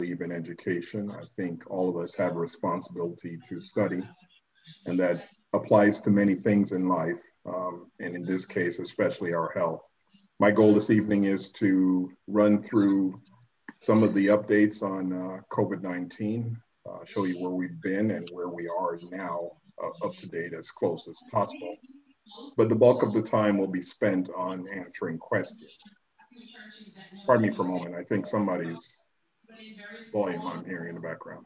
believe in education. I think all of us have a responsibility to study, and that applies to many things in life, and in this case, especially our health. My goal this evening is to run through some of the updates on COVID-19, show you where we've been and where we are now, up to date as close as possible. But the bulk of the time will be spent on answering questions. Pardon me for a moment. I think somebody's volume I'm hearing in the background.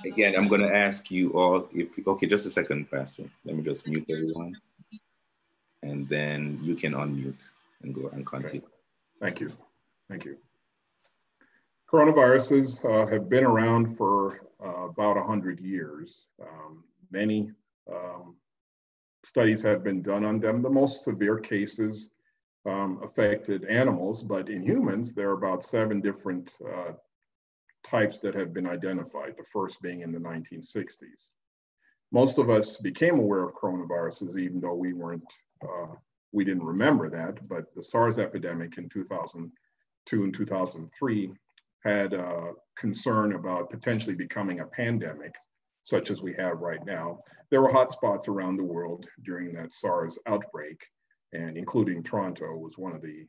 Again, I'm going to ask you all if, okay, just a second, Pastor. Let me just mute everyone. And then you can unmute and go and continue. Okay. Thank you. Thank you. Coronaviruses have been around for about 100 years. Many studies have been done on them. The most severe cases affected animals, but in humans, there are about 7 different types that have been identified, the first being in the 1960s. Most of us became aware of coronaviruses, even though we didn't remember that, but the Sars epidemic in 2002 and 2003 had concern about potentially becoming a pandemic, such as we have right now. There were hotspots around the world during that SARS outbreak, and including Toronto was one of the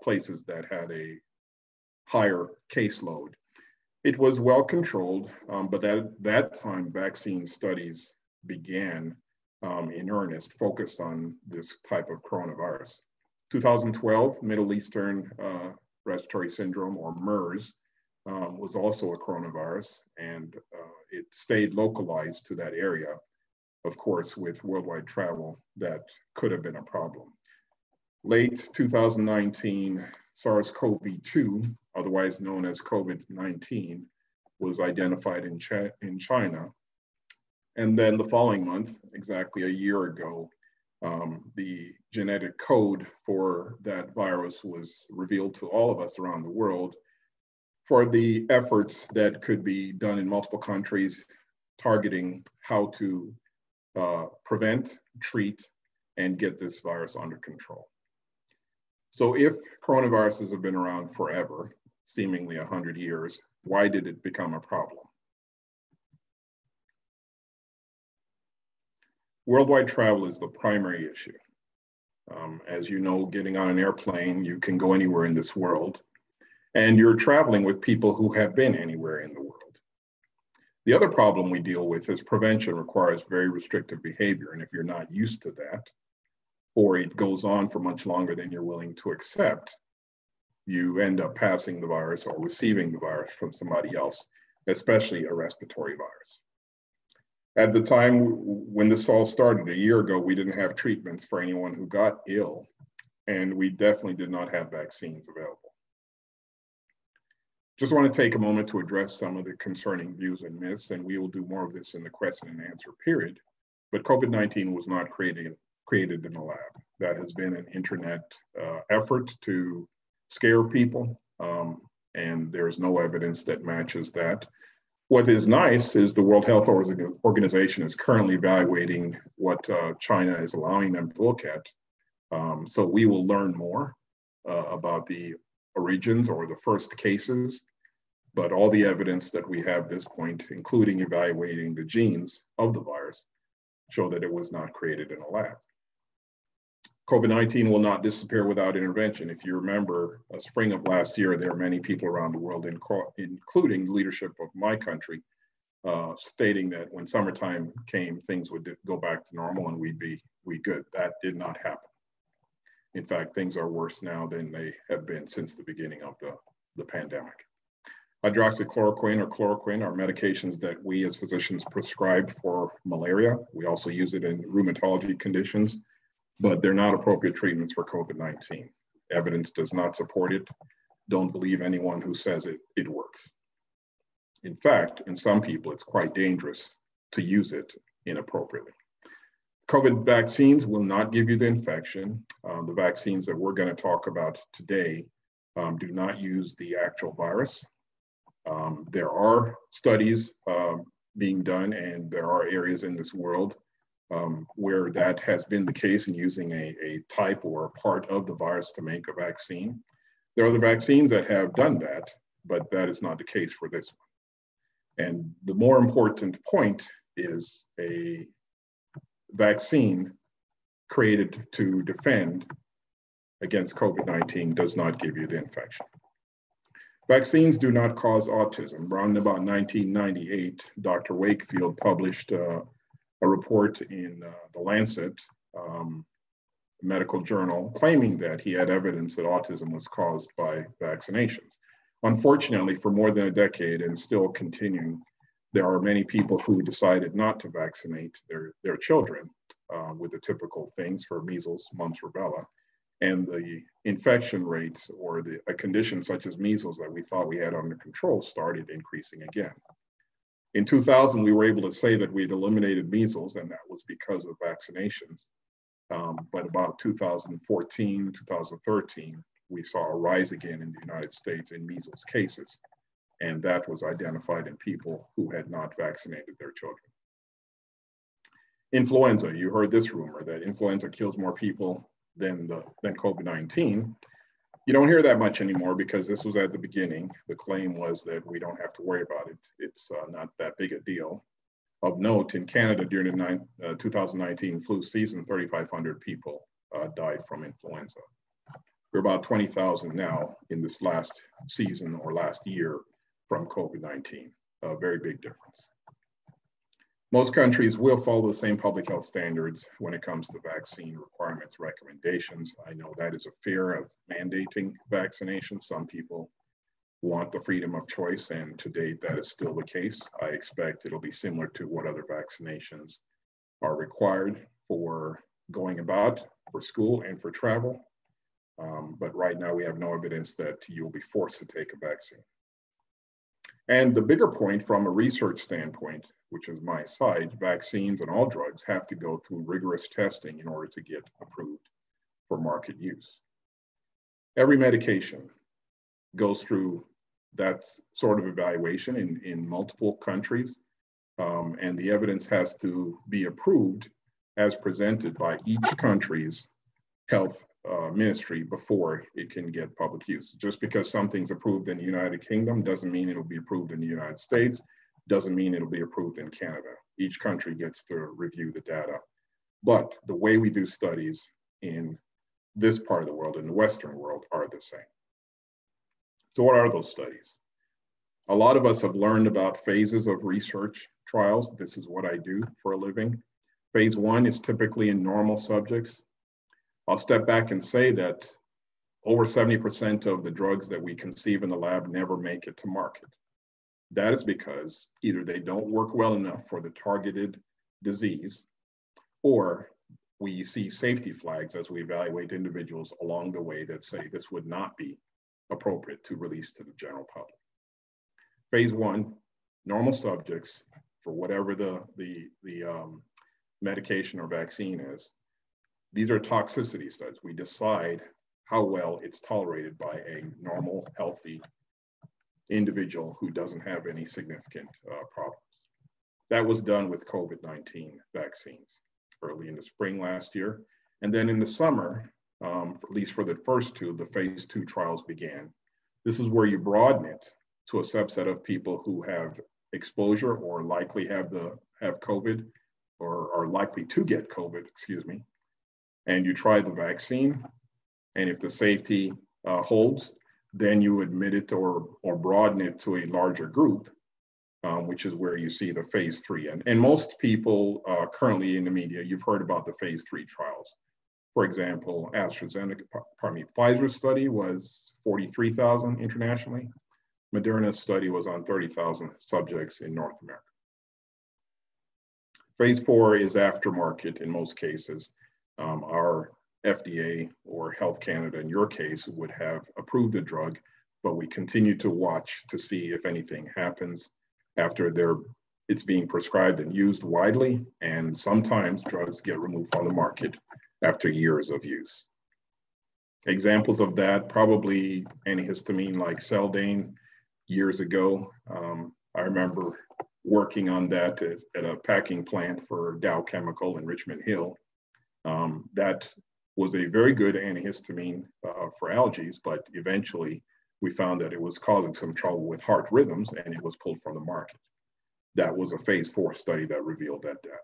places that had a higher caseload. It was well controlled, but at that time, vaccine studies began in earnest, focused on this type of coronavirus. 2012, Middle Eastern Respiratory Syndrome, or MERS, was also a coronavirus, and it stayed localized to that area. Of course, with worldwide travel, that could have been a problem. Late 2019, SARS-CoV-2, otherwise known as COVID-19, was identified in China. And then the following month, exactly a year ago, the genetic code for that virus was revealed to all of us around the world for the efforts that could be done in multiple countries targeting how to prevent, treat, and get this virus under control. So if coronaviruses have been around forever, seemingly 100 years, why did it become a problem? Worldwide travel is the primary issue. As you know, getting on an airplane, you can go anywhere in this world, and you're traveling with people who have been anywhere in the world. The other problem we deal with is prevention requires very restrictive behavior, and if you're not used to that, or it goes on for much longer than you're willing to accept, you end up passing the virus or receiving the virus from somebody else, especially a respiratory virus. At the time when this all started a year ago, we didn't have treatments for anyone who got ill, and we definitely did not have vaccines available. Just want to take a moment to address some of the concerning views and myths, and we will do more of this in the question and answer period. But COVID-19 was not created in a lab. That has been an internet effort to scare people, and there's no evidence that matches that. What is nice is the World Health Organization is currently evaluating what China is allowing them to look at. So we will learn more about the origins or the first cases, but all the evidence that we have at this point, including evaluating the genes of the virus, show that it was not created in a lab. COVID-19 will not disappear without intervention. If you remember, spring of last year, there are many people around the world, including the leadership of my country, stating that when summertime came, things would go back to normal and we'd be good. That did not happen. In fact, things are worse now than they have been since the beginning of the pandemic. Hydroxychloroquine or chloroquine are medications that we as physicians prescribe for malaria. We also use it in rheumatology conditions, but they're not appropriate treatments for COVID-19. Evidence does not support it. Don't believe anyone who says it works. In fact, in some people, it's quite dangerous to use it inappropriately. COVID vaccines will not give you the infection. The vaccines that we're going to talk about today do not use the actual virus. There are studies being done, and there are areas in this world where that has been the case in using a type or a part of the virus to make a vaccine. There are other vaccines that have done that, but that is not the case for this one. And the more important point is a vaccine created to defend against COVID-19 does not give you the infection. Vaccines do not cause autism. Around about 1998, Dr. Wakefield published a report in The Lancet medical journal claiming that he had evidence that autism was caused by vaccinations. Unfortunately, for more than a decade and still continuing, there are many people who decided not to vaccinate their children with the typical things for measles, mumps, rubella. And the infection rates or a condition such as measles that we thought we had under control started increasing again. In 2000, we were able to say that we had eliminated measles, and that was because of vaccinations. But about 2014, 2013, we saw a rise again in the United States in measles cases. And that was identified in people who had not vaccinated their children. Influenza, you heard this rumor that influenza kills more people than COVID-19. You don't hear that much anymore because this was at the beginning. The claim was that we don't have to worry about it. It's not that big a deal. Of note, in Canada during the 2019 flu season, 3,500 people died from influenza. We're about 20,000 now in this last season or last year from COVID-19, a very big difference. Most countries will follow the same public health standards when it comes to vaccine requirements, recommendations. I know that is a fear of mandating vaccination. Some people want the freedom of choice, and to date, that is still the case. I expect it'll be similar to what other vaccinations are required for going about, for school and for travel. But right now, we have no evidence that you'll be forced to take a vaccine. And the bigger point from a research standpoint, which is my side, vaccines and all drugs have to go through rigorous testing in order to get approved for market use. Every medication goes through that sort of evaluation in multiple countries, and the evidence has to be approved as presented by each country's health ministry before it can get public use. Just because something's approved in the United Kingdom doesn't mean it'll be approved in the United States, doesn't mean it'll be approved in Canada. Each country gets to review the data. But the way we do studies in this part of the world, in the Western world, are the same. So what are those studies? A lot of us have learned about phases of research trials. This is what I do for a living. Phase 1 is typically in normal subjects. I'll step back and say that over 70% of the drugs that we conceive in the lab never make it to market. That is because either they don't work well enough for the targeted disease, or we see safety flags as we evaluate individuals along the way that say this would not be appropriate to release to the general public. Phase 1, normal subjects for whatever the medication or vaccine is. These are toxicity studies. We decide how well it's tolerated by a normal, healthy individual who doesn't have any significant problems. That was done with COVID-19 vaccines early in the spring last year. And then in the summer, at least for the first two, the phase 2 trials began. This is where you broaden it to a subset of people who have exposure or likely have COVID or are likely to get COVID, excuse me. And you try the vaccine, and if the safety holds, then you admit it or broaden it to a larger group, which is where you see the phase 3. And most people currently in the media, you've heard about the phase 3 trials. For example, Pfizer's study was 43,000 internationally. Moderna's study was on 30,000 subjects in North America. Phase 4 is aftermarket in most cases. Our FDA or Health Canada, in your case, would have approved the drug, but we continue to watch to see if anything happens after it's being prescribed and used widely, and sometimes drugs get removed from the market after years of use. Examples of that, probably antihistamine like Seldane years ago. I remember working on that at a packing plant for Dow Chemical in Richmond Hill. That was a very good antihistamine for allergies, but eventually we found that it was causing some trouble with heart rhythms and it was pulled from the market. That was a phase 4 study that revealed that data.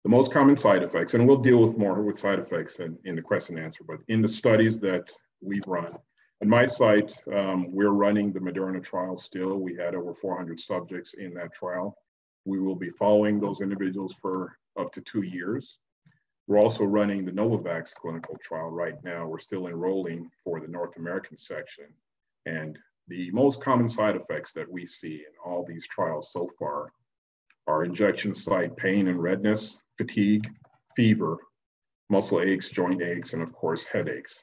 The most common side effects, and we'll deal with more with side effects in the question and answer, but in the studies that we've run, at my site, we're running the Mrna trial still. We had over 400 subjects in that trial. We will be following those individuals for up to 2 years. We're also running the Novavax clinical trial right now. We're still enrolling for the North American section. And the most common side effects that we see in all these trials so far are injection site pain and redness, fatigue, fever, muscle aches, joint aches, and of course, headaches.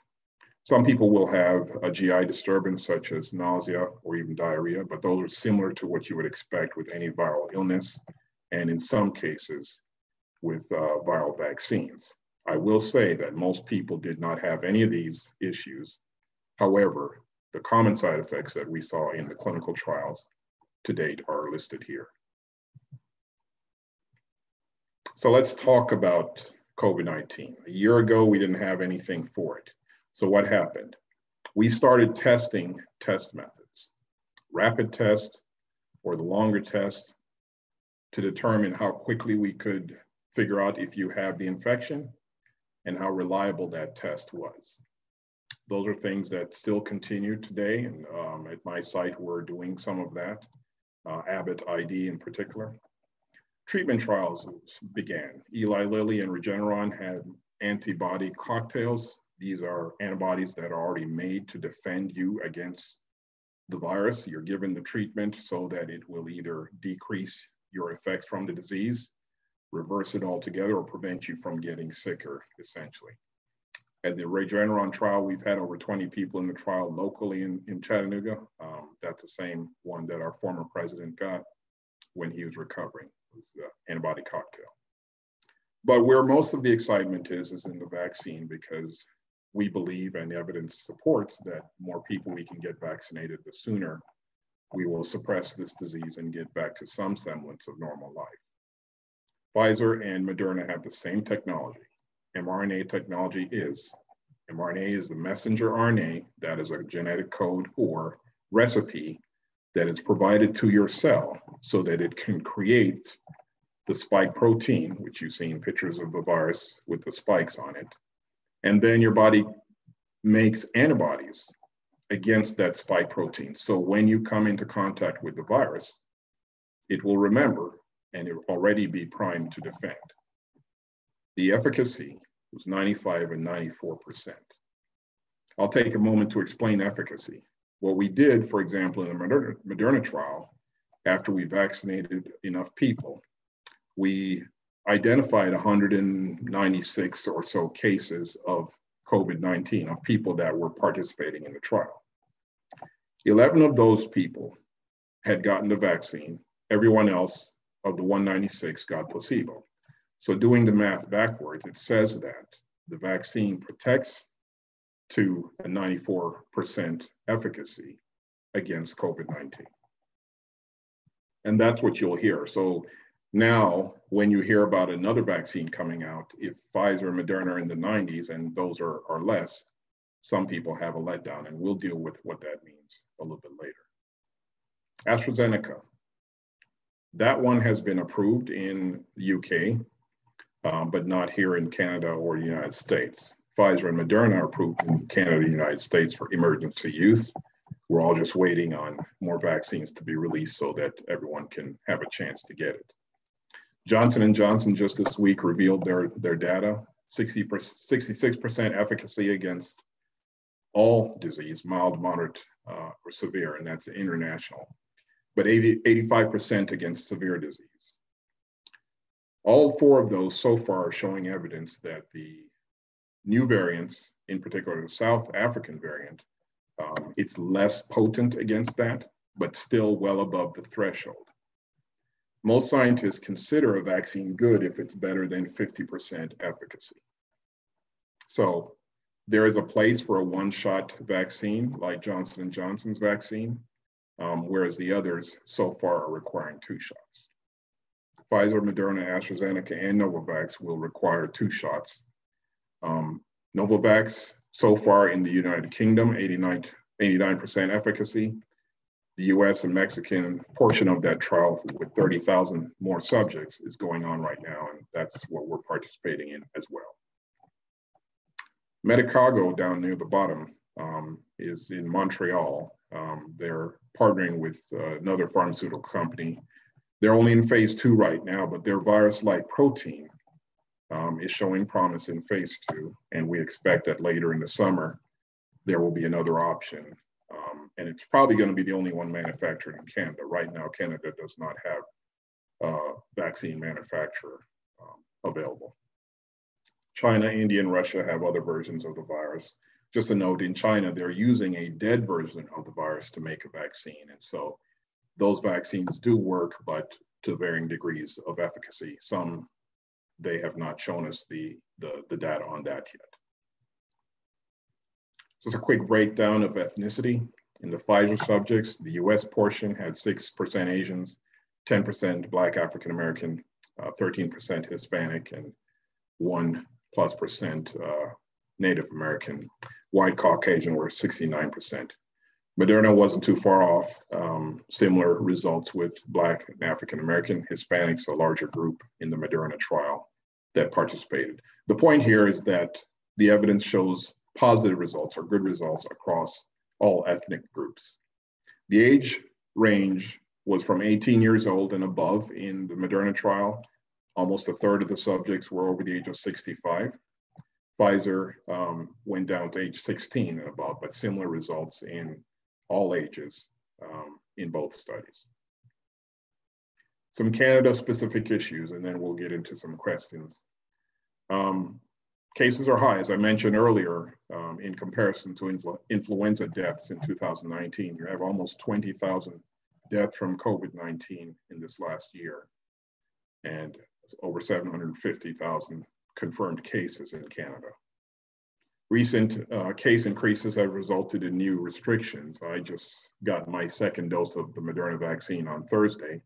Some people will have a GI disturbance such as nausea or even diarrhea, but those are similar to what you would expect with any viral illness, and in some cases with viral vaccines. I will say that most people did not have any of these issues. However, the common side effects that we saw in the clinical trials to date are listed here. So let's talk about COVID-19. A year ago, we didn't have anything for it. So what happened? We started testing test methods, rapid test or the longer test, to determine how quickly we could figure out if you have the infection and how reliable that test was. Those are things that still continue today. And at my site, we're doing some of that, Abbott ID in particular. Treatment trials began. Eli Lilly and Regeneron had antibody cocktails. These are antibodies that are already made to defend you against the virus. You're given the treatment so that it will either decrease your effects from the disease, reverse it altogether, or prevent you from getting sicker, essentially. At the Regeneron trial, we've had over 20 people in the trial locally in Chattanooga. That's the same one that our former president got when he was recovering. It was the antibody cocktail. But where most of the excitement is in the vaccine, because we believe and evidence supports that more people we can get vaccinated, the sooner we will suppress this disease and get back to some semblance of normal life. Pfizer and Moderna have the same technology. Mrna technology mRNA is the messenger RNA that is a genetic code or recipe that is provided to your cell so that it can create the spike protein, which you've seen pictures of the virus with the spikes on it. And then your body makes antibodies against that spike protein. So when you come into contact with the virus, it will remember and it will already be primed to defend. The efficacy was 95 and 94%. I'll take a moment to explain efficacy. What we did, for example, in the Moderna trial, after we vaccinated enough people, we identified 196 or so cases of COVID-19 of people that were participating in the trial. 11 of those people had gotten the vaccine. Everyone else of the 196 got placebo. So doing the math backwards, it says that the vaccine protects to a 94% efficacy against COVID-19. And that's what you'll hear. So now, when you hear about another vaccine coming out, if Pfizer and Moderna are in the 90s and those are less, some people have a letdown, and we'll deal with what that means a little bit later. AstraZeneca, that one has been approved in the UK, but not here in Canada or the United States. Pfizer and Moderna are approved in Canada and the United States for emergency use. We're all just waiting on more vaccines to be released so that everyone can have a chance to get it. Johnson & Johnson just this week revealed their data, 66% efficacy against all disease, mild, moderate, or severe, and that's international, but 85% against severe disease. All 4 of those so far are showing evidence that the new variants, in particular the South African variant, it's less potent against that, but still well above the threshold. Most scientists consider a vaccine good if it's better than 50% efficacy. So there is a place for a one-shot vaccine like Johnson & Johnson's vaccine, whereas the others so far are requiring 2 shots. Pfizer, Moderna, AstraZeneca, and Novavax will require 2 shots. Novavax, so far in the United Kingdom, 89% efficacy. The US and Mexican portion of that trial with 30,000 more subjects is going on right now, and that's what we're participating in as well. Medicago down near the bottom is in Montreal. They're partnering with another pharmaceutical company. They're only in phase 2 right now, but their virus-like protein is showing promise in phase 2, and we expect that later in the summer, there will be another option. And it's probably going to be the only one manufactured in Canada. Right now, Canada does not have a vaccine manufacturer available. China, India, and Russia have other versions of the virus. Just a note, in China, they're using a dead version of the virus to make a vaccine. And so those vaccines do work, but to varying degrees of efficacy. Some, they have not shown us the data on that yet. Just a quick breakdown of ethnicity. In the Pfizer subjects, the US portion had 6% Asians, 10% Black African American, 13% Hispanic, and 1+% Native American. White Caucasian were 69%. Moderna wasn't too far off. Similar results with Black and African American, Hispanics, a larger group in the Moderna trial that participated. The point here is that the evidence shows positive results or good results across all ethnic groups. The age range was from 18 years old and above in the Moderna trial. Almost a third of the subjects were over the age of 65. Pfizer went down to age 16 and above, but similar results in all ages in both studies. Some Canada-specific issues, and then we'll get into some questions. Cases are high, as I mentioned earlier, in comparison to influenza deaths in 2019. You have almost 20,000 deaths from COVID-19 in this last year, and over 750,000 confirmed cases in Canada. Recent case increases have resulted in new restrictions. I just got my 2nd dose of the Moderna vaccine on Thursday.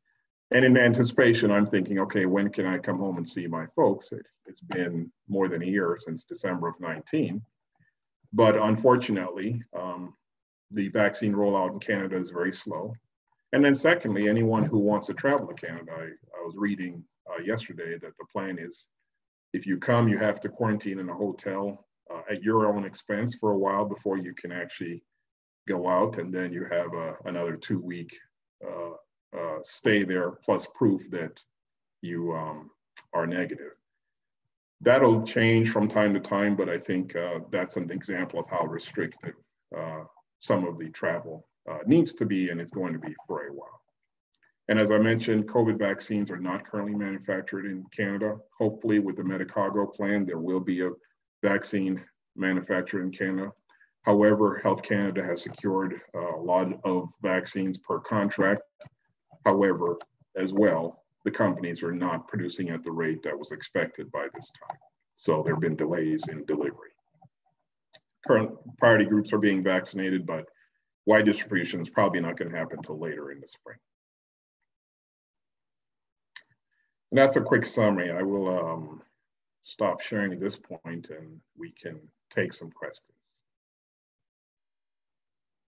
And in anticipation, I'm thinking, okay, when can I come home and see my folks? It's been more than a year since December of 19. But unfortunately, the vaccine rollout in Canada is very slow. And then secondly, anyone who wants to travel to Canada, I was reading yesterday that the plan is if you come, you have to quarantine in a hotel at your own expense for a while before you can actually go out. And then you have another 2-week stay there, plus proof that you are negative. That'll change from time to time, but I think that's an example of how restrictive some of the travel needs to be, and it's going to be for a while. And as I mentioned, COVID vaccines are not currently manufactured in Canada. Hopefully with the Medicago plan, there will be a vaccine manufactured in Canada. However, Health Canada has secured a lot of vaccines per contract. However, as well, the companies are not producing at the rate that was expected by this time. So there have been delays in delivery. Current priority groups are being vaccinated, but wide distribution is probably not going to happen until later in the spring. And that's a quick summary. I will stop sharing at this point and we can take some questions.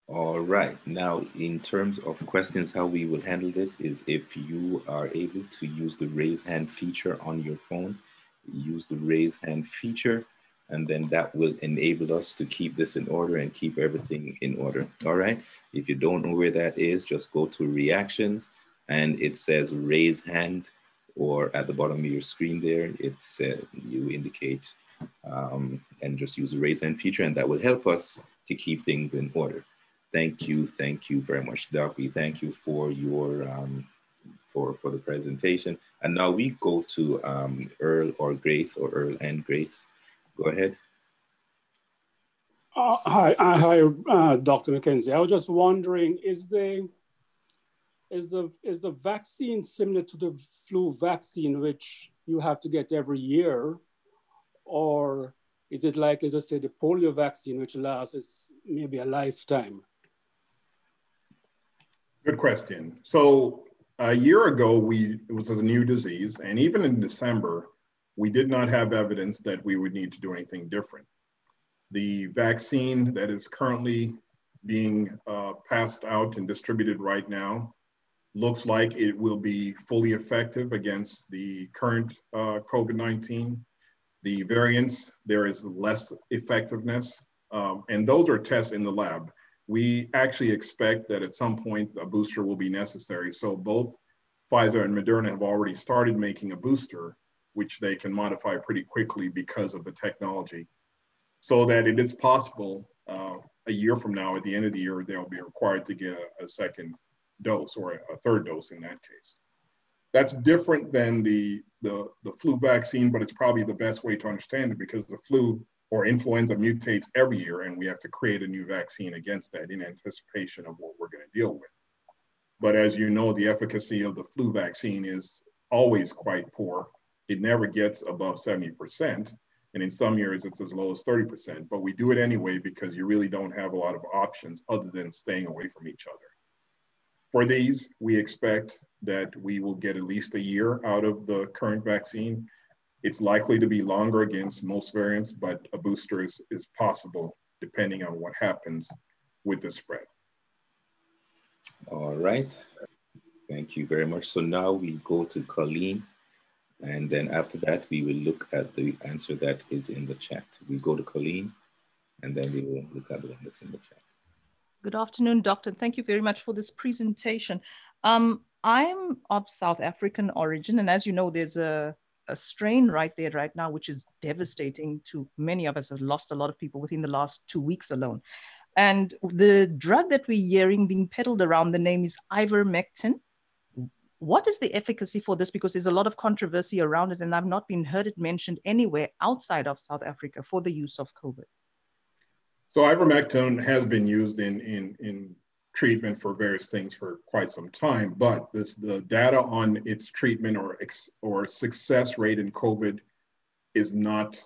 All right. Now, in terms of questions, how we will handle this is if you are able to use the raise hand feature on your phone, use the raise hand feature, and then that will enable us to keep this in order and keep everything in order. All right. If you don't know where that is, just go to reactions and it says raise hand, or at the bottom of your screen there, it says you indicate and just use the raise hand feature, and that will help us to keep things in order. Thank you very much, Doc. We thank you for your for the presentation. And now we go to Earl or Grace, or Earl and Grace. Go ahead. Hi, Dr. McKenzie. I was just wondering, is the vaccine similar to the flu vaccine, which you have to get every year, or is it like, let's say, the polio vaccine, which lasts maybe a lifetime? Good question. So A year ago, it was a new disease, and even in December, we did not have evidence that we would need to do anything different. The vaccine that is currently being passed out and distributed right now looks like it will be fully effective against the current COVID-19. The variants, there is less effectiveness, and those are tests in the lab. We actually expect that at some point a booster will be necessary. So both Pfizer and Moderna have already started making a booster, which they can modify pretty quickly because of the technology, so that it is possible a year from now, at the end of the year, they'll be required to get a second dose or a third dose in that case. That's different than the flu vaccine, but it's probably the best way to understand it because the flu or influenza mutates every year, and we have to create a new vaccine against that in anticipation of what we're going to deal with. But as you know, the efficacy of the flu vaccine is always quite poor. It never gets above 70%, and in some years it's as low as 30%, but we do it anyway because you really don't have a lot of options other than staying away from each other. For these, we expect that we will get at least a year out of the current vaccine. It's likely to be longer against most variants, but a booster is possible depending on what happens with the spread. All right. Thank you very much. So now we go to Colleen, and then after that, we will look at the answer that is in the chat. We go to Colleen, and then we will look at the one that's in the chat. Good afternoon, Doctor. Thank you very much for this presentation. I'm of South African origin, and as you know, there's a strain right there right now, which is devastating to many of us. Have lost a lot of people within the last 2 weeks alone. And the drug that we're hearing being peddled around, the name is Ivormectin. What is the efficacy for this? Because there's a lot of controversy around it, and I've not heard it mentioned anywhere outside of South Africa for the use of COVID. So Ivermectin has been used in treatment for various things for quite some time, but the data on its treatment or success rate in COVID is not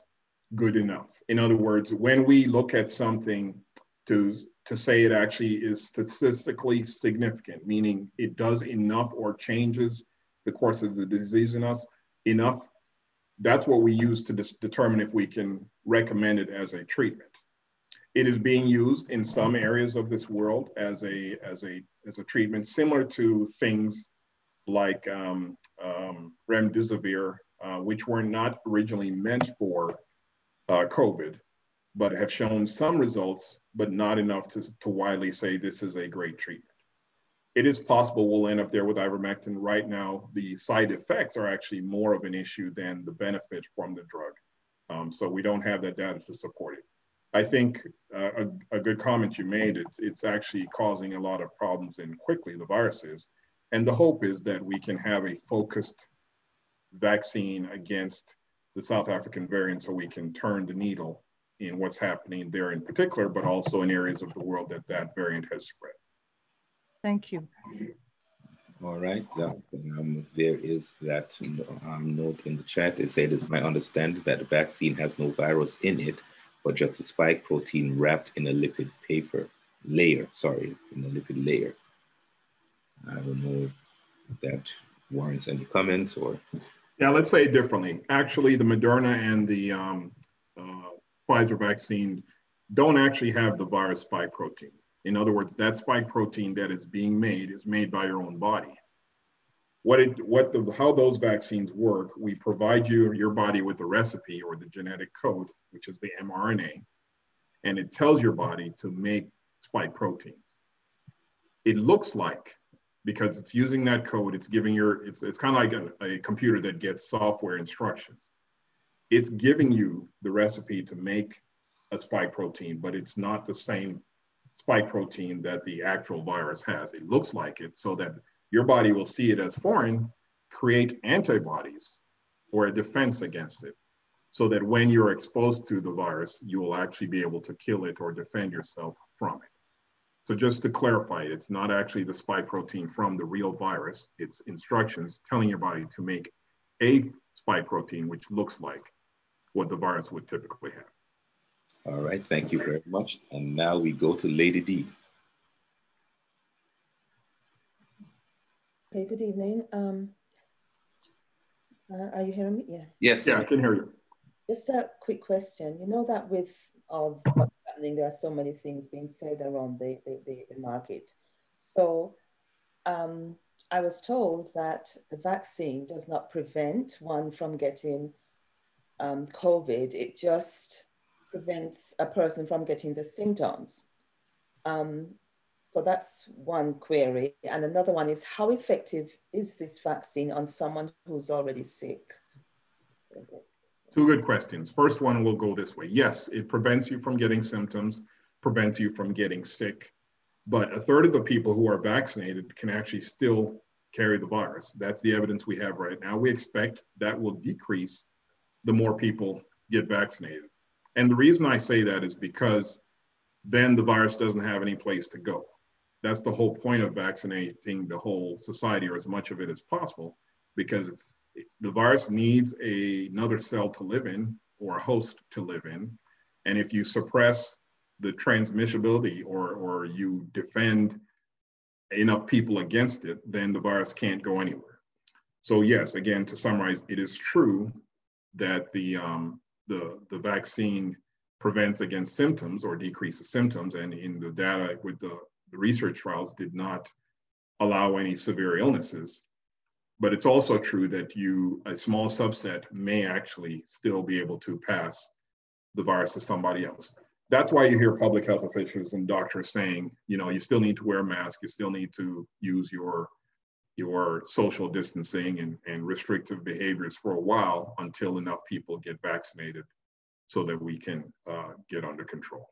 good enough. In other words, when we look at something to say it actually is statistically significant, meaning it does enough or changes the course of the disease in us enough, that's what we use to determine if we can recommend it as a treatment. It is being used in some areas of this world as a treatment, similar to things like remdesivir, which were not originally meant for COVID, but have shown some results, but not enough to widely say this is a great treatment. It is possible we'll end up there with ivermectin. Right now, the side effects are actually more of an issue than the benefit from the drug. So we don't have that data to support it. I think a good comment you made, it's actually causing a lot of problems and quickly the virus is. And the hope is that we can have a focused vaccine against the South African variant so we can turn the needle in what's happening there in particular, but also in areas of the world that variant has spread. Thank you. All right. There is that note in the chat. It said, it's my understanding that the vaccine has no virus in it, but just a spike protein wrapped in a lipid layer. I don't know if that warrants any comments or. Yeah, let's say it differently. Actually, the Moderna and the Pfizer vaccine don't actually have the virus spike protein. In other words, that spike protein that is being made is made by your own body. How those vaccines work, we provide your body with the recipe or the genetic code, which is the mRNA, and it tells your body to make spike proteins. It looks like, because it's using that code, it's giving it's kind of like a computer that gets software instructions. It's giving you the recipe to make a spike protein, but it's not the same spike protein that the actual virus has. It looks like it, so that your body will see it as foreign, create antibodies or a defense against it, so that when you're exposed to the virus, you will actually be able to kill it or defend yourself from it. So just to clarify, it's not actually the spike protein from the real virus. It's instructions telling your body to make a spike protein, which looks like what the virus would typically have. All right, thank you very much. And now we go to Lady D. Okay, good evening. Are you hearing me? Yeah. Yes. Yeah, I can hear you. Just a quick question. You know that with all what's happening, there are so many things being said around the market. So I was told that the vaccine does not prevent one from getting COVID. It just prevents a person from getting the symptoms. So that's one query. And another one is, how effective is this vaccine on someone who's already sick? Two good questions. First one will go this way. Yes, it prevents you from getting symptoms, prevents you from getting sick, but a third of the people who are vaccinated can actually still carry the virus. That's the evidence we have right now. We expect that will decrease the more people get vaccinated. And the reason I say that is because then the virus doesn't have any place to go. That's the whole point of vaccinating the whole society, or as much of it as possible, because the virus needs another cell to live in, or a host to live in. And if you suppress the transmissibility, or you defend enough people against it, then the virus can't go anywhere. So yes, again, to summarize, it is true that the vaccine prevents against symptoms or decreases symptoms, and in the data with the research trials did not allow any severe illnesses. But it's also true that a small subset may actually still be able to pass the virus to somebody else. That's why you hear public health officials and doctors saying, you still need to wear a mask, you still need to use your social distancing and restrictive behaviors for a while until enough people get vaccinated so that we can get under control.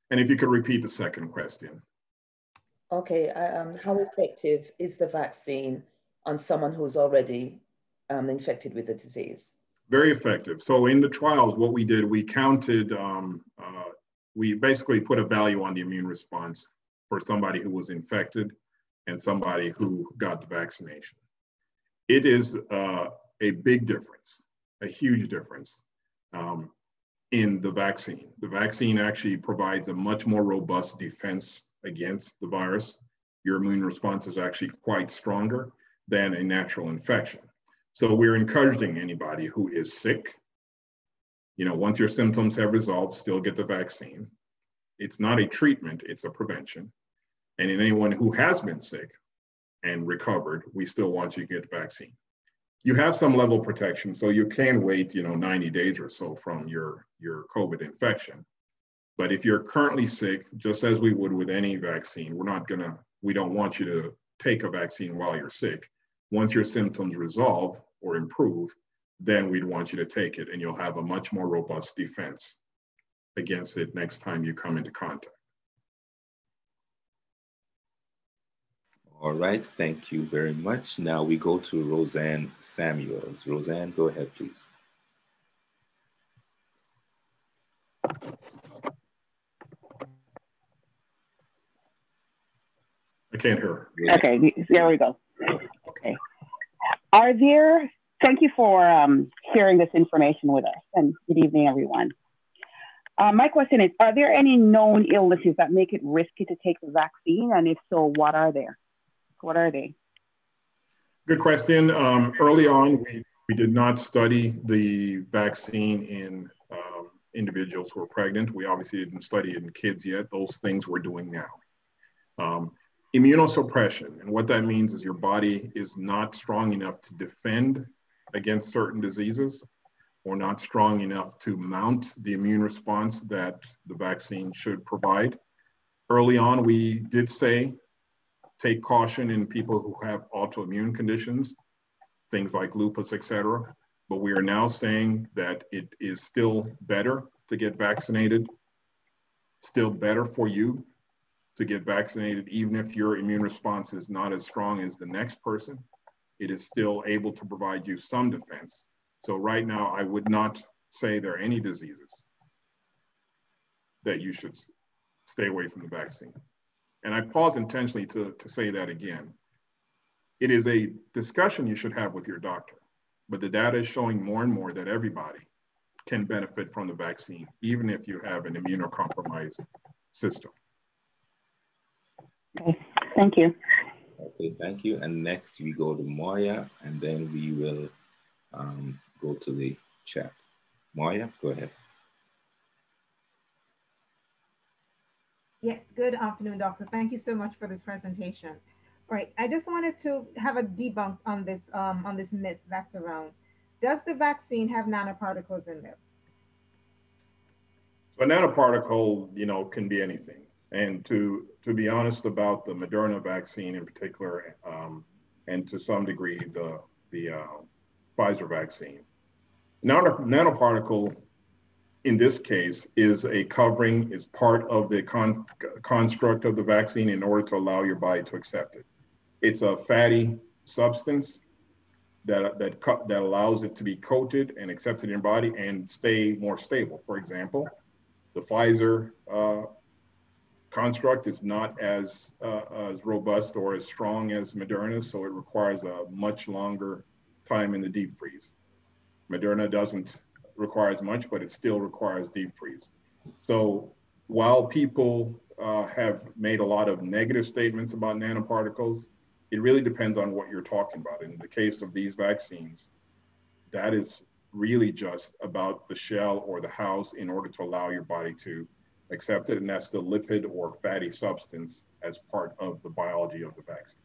And if you could repeat the second question. Okay, how effective is the vaccine on someone who's already infected with the disease? Very effective. So in the trials, what we did, we counted, we basically put a value on the immune response for somebody who was infected and somebody who got the vaccination. It is a big difference, a huge difference in the vaccine. The vaccine actually provides a much more robust defense against the virus. Your immune response is actually quite stronger than a natural infection. So we're encouraging anybody who is sick, once your symptoms have resolved, still get the vaccine. It's not a treatment, it's a prevention. And in anyone who has been sick and recovered, we still want you to get the vaccine. You have some level of protection, so you can wait, 90 days or so from your COVID infection. But if you're currently sick, just as we would with any vaccine, we don't want you to take a vaccine while you're sick. Once your symptoms resolve or improve, then we'd want you to take it, and you'll have a much more robust defense against it next time you come into contact. All right, thank you very much. Now we go to Roseanne Samuels. Roseanne, go ahead, please. I can't hear her. Okay, there we go. Okay. Thank you for sharing this information with us, and good evening, everyone. My question is, are there any known illnesses that make it risky to take the vaccine? And if so, what are they? Good question. Early on, we did not study the vaccine in individuals who are pregnant. We obviously didn't study it in kids yet. Those things we're doing now. Immunosuppression, and what that means is your body is not strong enough to defend against certain diseases, or not strong enough to mount the immune response that the vaccine should provide. Early on, we did say, take caution in people who have autoimmune conditions, things like lupus, etc. But we are now saying that it is still better to get vaccinated, still better for you to get vaccinated, even if your immune response is not as strong as the next person. It is still able to provide you some defense. So right now, I would not say there are any diseases that you should stay away from the vaccine. And I pause intentionally to say that again. It is a discussion you should have with your doctor, but the data is showing more and more that everybody can benefit from the vaccine, even if you have an immunocompromised system. Okay, thank you. Okay, thank you. And next we go to Moya, and then we will go to the chat. Moya, go ahead. Yes, good afternoon, doctor. Thank you so much for this presentation. Right, I just wanted to have a debunk on this myth that's around. Does the vaccine have nanoparticles in there? So a nanoparticle, you know, can be anything. And to be honest about the Mrna vaccine in particular, and to some degree the Pfizer vaccine, nanoparticle in this case is a covering, is part of the construct of the vaccine in order to allow your body to accept it. It's a fatty substance that allows it to be coated and accepted in your body and stay more stable. For example, the Pfizer construct is not as robust or as strong as Mrna, so it requires a much longer time in the deep freeze. Mrna doesn't require as much, but it still requires deep freeze. So while people have made a lot of negative statements about nanoparticles, it really depends on what you're talking about. In the case of these vaccines, that is really just about the shell or the house in order to allow your body to accept it, and that's the lipid or fatty substance as part of the biology of the vaccine.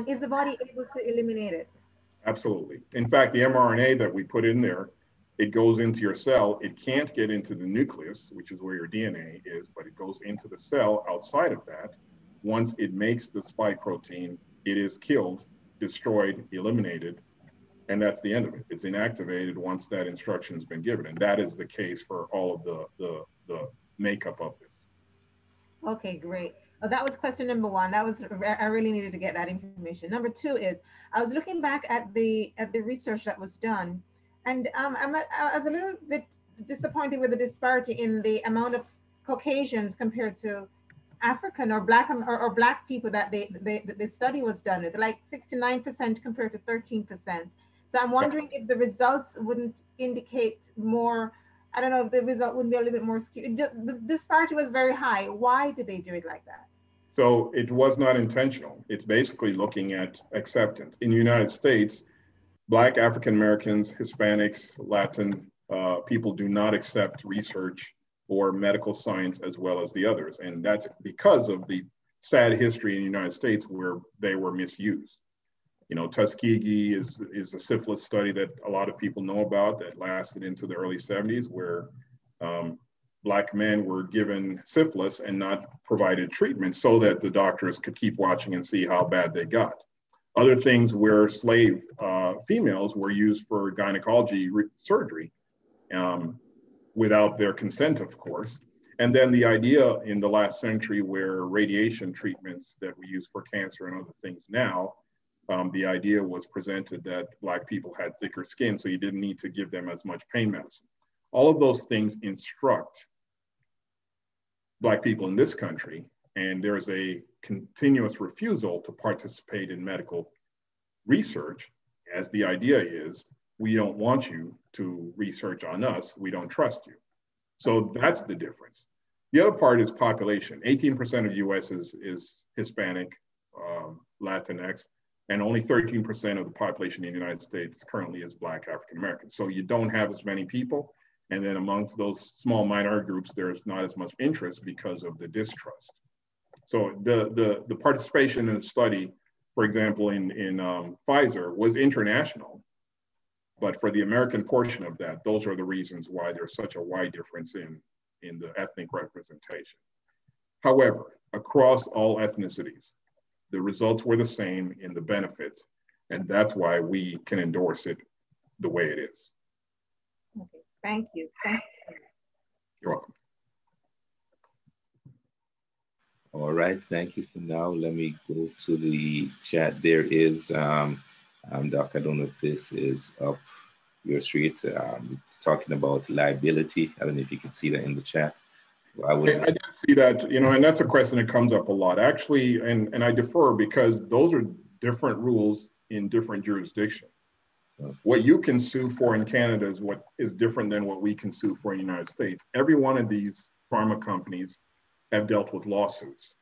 Is the body able to eliminate it? Absolutely. In fact, the mRNA that we put in there, it goes into your cell. It can't get into the nucleus, which is where your DNA is, but it goes into the cell outside of that. Once it makes the spike protein, it is killed, destroyed, eliminated, and that's the end of it. It's inactivated once that instruction has been given. And that is the case for all of the makeup of this. Okay, great. Well, that was question number one. I really needed to get that information. Number two is, I was looking back at the research that was done, and I was a little bit disappointed with the disparity in the amount of Caucasians compared to African or black people that the study was done. It's like 69% compared to 13%. So I'm wondering if the results wouldn't indicate more. I don't know if the result would be a little bit more skewed. The disparity was very high. Why did they do it like that? So it was not intentional. It's basically looking at acceptance. In the United States, Black, African Americans, Hispanics, Latin people do not accept research or medical science as well as the others. And that's because of the sad history in the United States where they were misused. You know, Tuskegee is a syphilis study that a lot of people know about that lasted into the early 70s, where Black men were given syphilis and not provided treatment so that the doctors could keep watching and see how bad they got. Other things where slave females were used for gynecology surgery without their consent, of course. And then the idea in the last century where radiation treatments that we use for cancer and other things now, the idea was presented that Black people had thicker skin, so you didn't need to give them as much pain medicine. All of those things instruct Black people in this country, and there's a continuous refusal to participate in medical research, as the idea is, we don't want you to research on us, we don't trust you. So that's the difference. The other part is population. 18% of US is Hispanic, Latinx, and only 13% of the population in the United States currently is Black African American. So you don't have as many people. And then amongst those small minority groups, there's not as much interest because of the distrust. So the participation in the study, for example, in Pfizer was international. But for the American portion of that, those are the reasons why there's such a wide difference in the ethnic representation. However, across all ethnicities, the results were the same in the benefits, and that's why we can endorse it the way it is. Okay, thank you. Thank you. You're welcome. All right, thank you. So now let me go to the chat. There is, Doc, I don't know if this is up your street. It's talking about liability. I don't know if you can see that in the chat. I did see that, you know, and that's a question that comes up a lot. Actually, and I defer because those are different rules in different jurisdictions. What you can sue for in Canada is what is different than what we can sue for in the United States. Every one of these pharma companies have dealt with lawsuits.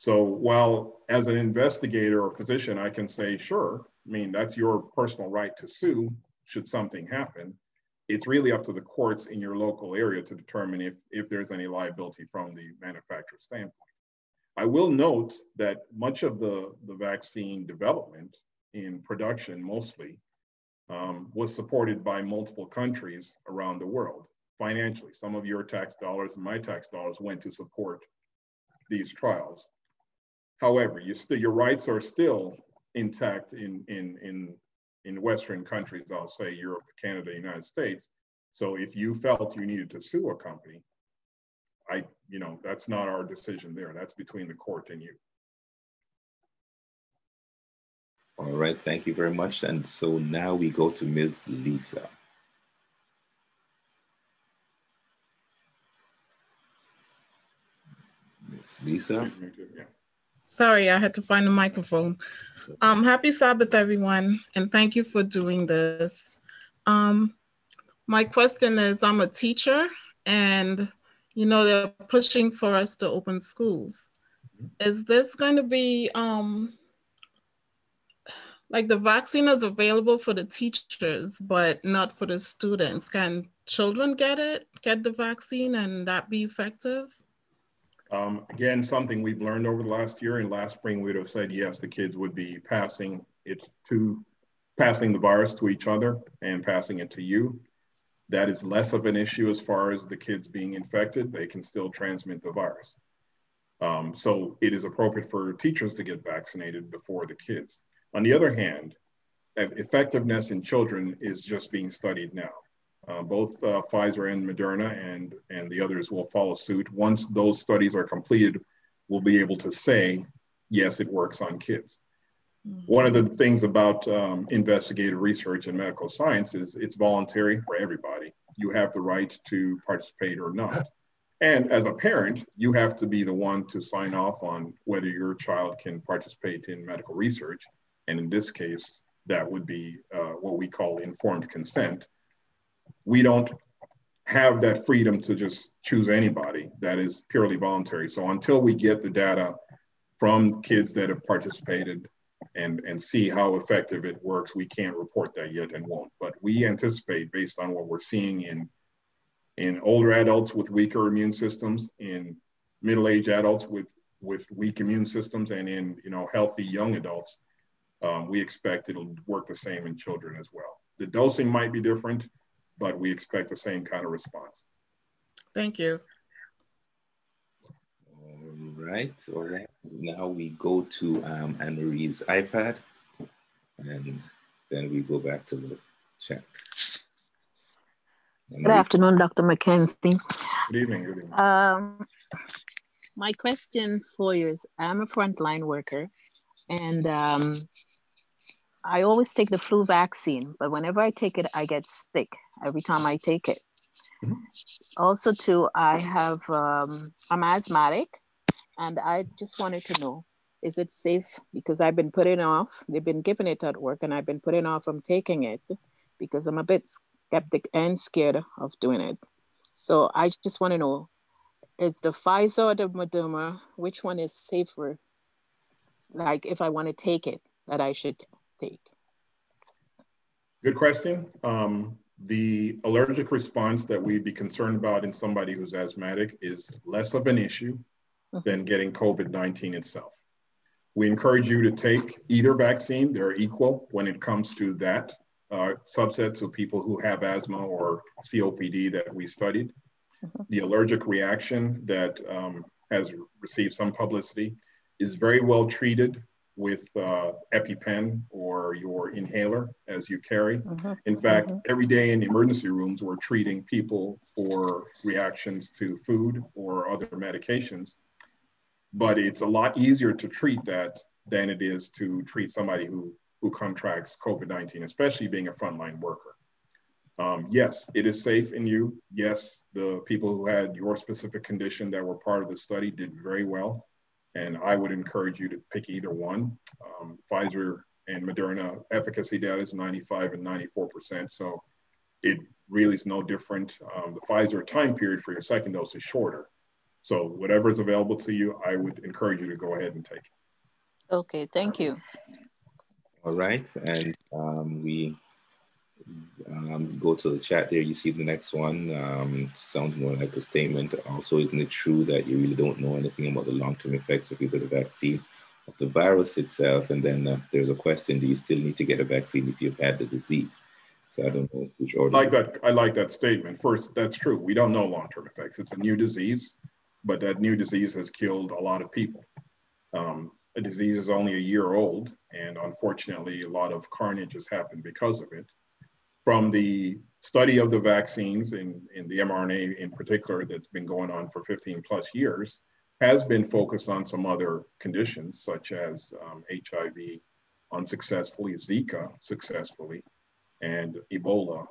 So while as an investigator or physician, I can say, sure, I mean, that's your personal right to sue should something happen. It's really up to the courts in your local area to determine if there's any liability from the manufacturer's standpoint. I will note that much of the vaccine development in production mostly was supported by multiple countries around the world financially. Some of your tax dollars and my tax dollars went to support these trials. However, your rights are still intact in Western countries, I'll say Europe, Canada, United States. So if you felt you needed to sue a company, that's not our decision there. That's between the court and you. All right, thank you very much. And so now we go to Ms. Lisa. Ms. Lisa. Sorry, I had to find the microphone. Happy Sabbath, everyone, and thank you for doing this. My question is, I'm a teacher, and they're pushing for us to open schools. Is this going to be like the vaccine is available for the teachers, but not for the students? Can children get the vaccine and that be effective? Again, something we've learned over the last year. And last spring, we'd have said, yes, the kids would be passing the virus to each other and passing it to you. That is less of an issue as far as the kids being infected. They can still transmit the virus. So it is appropriate for teachers to get vaccinated before the kids. On the other hand, effectiveness in children is just being studied now. Both Pfizer and Moderna and the others will follow suit. Once those studies are completed, we'll be able to say, yes, it works on kids. One of the things about investigative research in medical science is it's voluntary for everybody. You have the right to participate or not. And as a parent, you have to be the one to sign off on whether your child can participate in medical research. And in this case, that would be what we call informed consent. We don't have that freedom to just choose anybody. That is purely voluntary. So until we get the data from kids that have participated and see how effective it works, we can't report that yet and won't. But we anticipate, based on what we're seeing in older adults with weaker immune systems, in middle-aged adults with weak immune systems, and in healthy young adults, we expect it'll work the same in children as well. The dosing might be different, but we expect the same kind of response. Thank you. All right. Now we go to Anne-Marie's iPad, and then we go back to the chat. Good afternoon, Dr. McKenzie. Good evening. Good evening. My question for you is, I'm a frontline worker, and I always take the flu vaccine, but whenever I take it, I get sick every time I take it. Mm-hmm. Also, too, I'm asthmatic, and I just wanted to know, is it safe? Because I've been putting off, they've been giving it at work, and I've been putting off from taking it because I'm a bit skeptic and scared of doing it. So I just want to know, is the Pfizer or the Moderna, which one is safer? Like if I want to take it, that I should take? Good question. The allergic response that we'd be concerned about in somebody who's asthmatic is less of an issue than getting COVID-19 itself. We encourage you to take either vaccine. They're equal when it comes to that subsets of people who have asthma or COPD that we studied. The allergic reaction that has received some publicity is very well treated with EpiPen or your inhaler as you carry. In fact, every day in emergency rooms, we're treating people for reactions to food or other medications. But it's a lot easier to treat that than it is to treat somebody who contracts COVID-19, especially being a frontline worker. Yes, it is safe in you. Yes, the people who had your specific condition that were part of the study did very well. And I would encourage you to pick either one. Pfizer and Mrna efficacy data is 95 and 94%. So it really is no different. The Pfizer time period for your second dose is shorter. So whatever is available to you, I would encourage you to go ahead and take it. Okay, thank you. All right, and we go to the chat there. You see the next one. Sounds more like a statement. Also, isn't it true that you really don't know anything about the long-term effects of either the vaccine of the virus itself? And then there's a question: do you still need to get a vaccine if you've had the disease? So I don't know which order. I like that statement. First, that's true. We don't know long-term effects. It's a new disease, but that new disease has killed a lot of people. A disease is only a year old, and unfortunately, a lot of carnage has happened because of it. From the study of the vaccines in the mRNA in particular that's been going on for 15 plus years, has been focused on some other conditions such as HIV unsuccessfully, Zika successfully, and Ebola.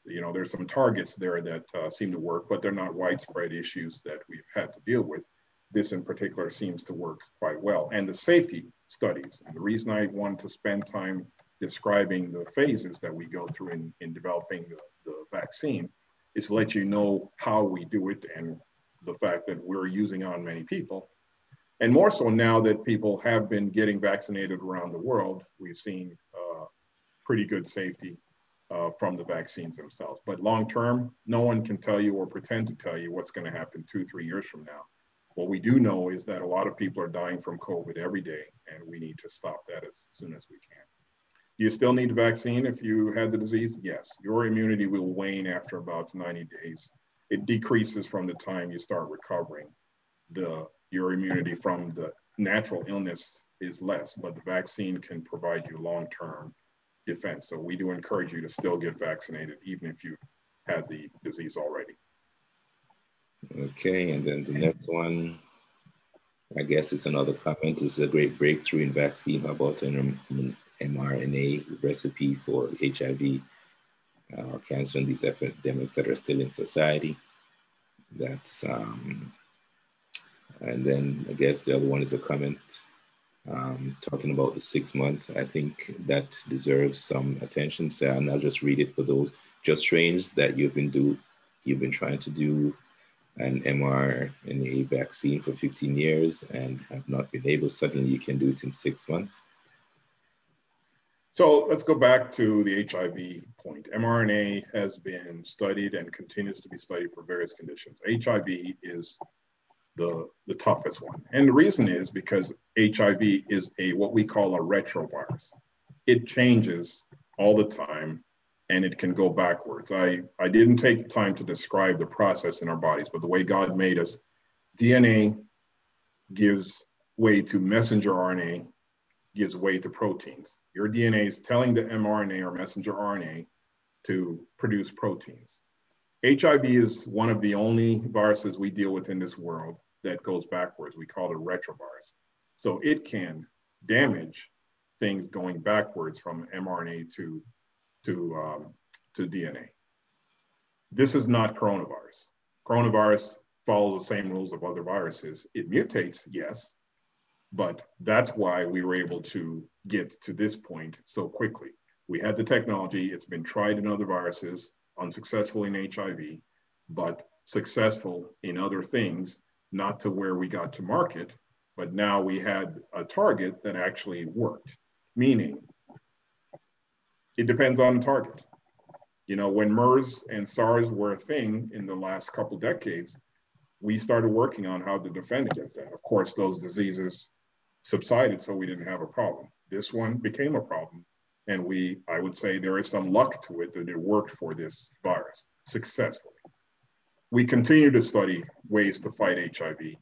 You know, there's some targets there that seem to work, but they're not widespread issues that we've had to deal with. This in particular seems to work quite well. And the safety studies, and the reason I wanted to spend time describing the phases that we go through in developing the vaccine is to let you know how we do it and the fact that we're using it on many people. And more so now that people have been getting vaccinated around the world, we've seen pretty good safety from the vaccines themselves. But long-term, no one can tell you or pretend to tell you what's going to happen 2-3 years from now. What we do know is that a lot of people are dying from COVID every day, and we need to stop that as soon as we can. Do you still need a vaccine if you had the disease? Yes. Your immunity will wane after about 90 days. It decreases from the time you start recovering. Your immunity from the natural illness is less, but the vaccine can provide you long-term defense. So we do encourage you to still get vaccinated, even if you've had the disease already. Okay, and then the next one, I guess it's another comment. This is a great breakthrough in vaccine. How about an mRNA recipe for HIV or cancer and these epidemics that are still in society? That's, and then I guess the other one is a comment talking about the 6 months. I think that deserves some attention. So, and I'll just read it for those. Just strange that you've been trying to do an mRNA vaccine for 15 years and have not been able. Suddenly you can do it in 6 months. So let's go back to the HIV point. mRNA has been studied and continues to be studied for various conditions. HIV is the toughest one. And the reason is because HIV is what we call a retrovirus. It changes all the time and it can go backwards. I didn't take the time to describe the process in our bodies, but the way God made us, DNA gives way to messenger RNA, gives way to proteins. Your DNA is telling the mRNA or messenger RNA to produce proteins. HIV is one of the only viruses we deal with in this world that goes backwards. We call it a retrovirus. So it can damage things going backwards from mRNA to DNA. This is not coronavirus. Coronavirus follows the same rules of other viruses. It mutates, yes, but that's why we were able to get to this point so quickly. We had the technology, it's been tried in other viruses, unsuccessful in HIV, but successful in other things, not to where we got to market, but now we had a target that actually worked, meaning it depends on the target. You know, when MERS and SARS were a thing in the last couple decades, we started working on how to defend against that. Of course, those diseases subsided, so we didn't have a problem. This one became a problem. And I would say there is some luck to it that it worked for this virus successfully. We continue to study ways to fight HIV,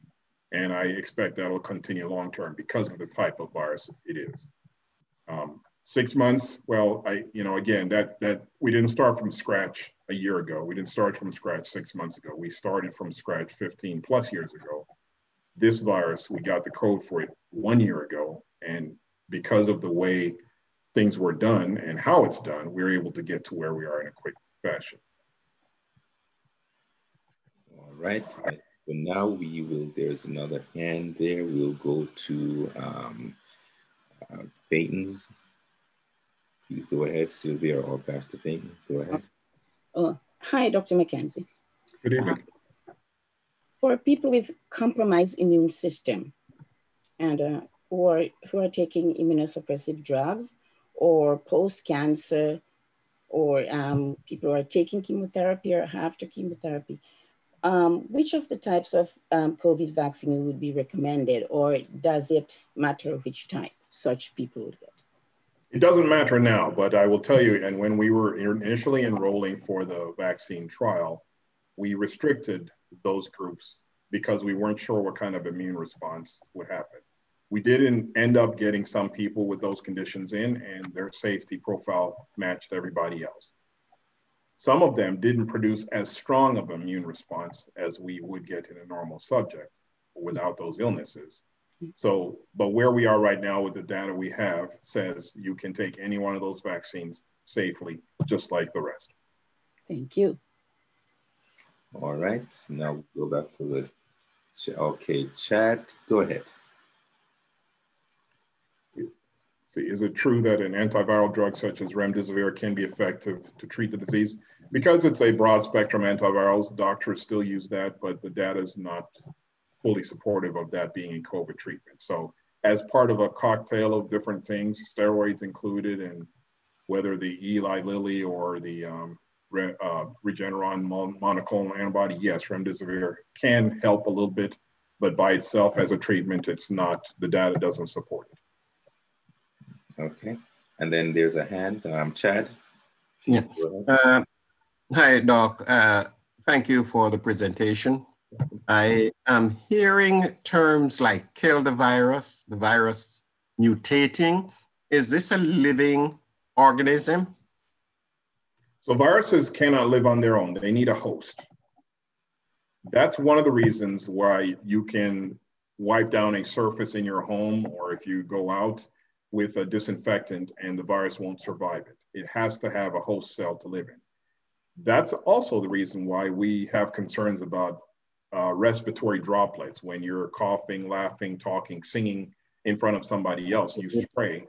and I expect that'll continue long-term because of the type of virus it is. 6 months, well, again, that we didn't start from scratch a year ago. We didn't start from scratch 6 months ago. We started from scratch 15 plus years ago. This virus, we got the code for it 1 year ago. And because of the way things were done and how it's done, we were able to get to where we are in a quick fashion. All right. So now there's another hand there. We'll go to Peyton's. Please go ahead, Sylvia or Pastor Peyton. Go ahead. Hi, Dr. McKenzie. Good evening. for people with compromised immune system and who are taking immunosuppressive drugs or post-cancer or people who are taking chemotherapy or after chemotherapy, which of the types of COVID vaccine would be recommended, or does it matter which type such people would get? It doesn't matter now, but I will tell you, and when we were initially enrolling for the vaccine trial, we restricted those groups because we weren't sure what kind of immune response would happen. We didn't end up getting some people with those conditions in, and their safety profile matched everybody else. Some of them didn't produce as strong of an immune response as we would get in a normal subject without those illnesses. So, but where we are right now with the data we have says you can take any one of those vaccines safely, just like the rest. Thank you. All right, now we go back to the, okay, Chad, go ahead. See, is it true that an antiviral drug such as remdesivir can be effective to treat the disease? Because it's a broad spectrum antivirals, doctors still use that, but the data is not fully supportive of that being in COVID treatment. So as part of a cocktail of different things, steroids included, and whether the Eli Lilly or the Regeneron monoclonal antibody, yes, remdesivir can help a little bit, but by itself as a treatment, it's not, the data doesn't support it. Okay, and then there's a hand, Chad. Yeah. Hi, Doc. Thank you for the presentation. I am hearing terms like kill the virus mutating. Is this a living organism? So viruses cannot live on their own. They need a host. That's one of the reasons why you can wipe down a surface in your home, or if you go out with a disinfectant and the virus won't survive it. It has to have a host cell to live in. That's also the reason why we have concerns about respiratory droplets. When you're coughing, laughing, talking, singing in front of somebody else, you spray,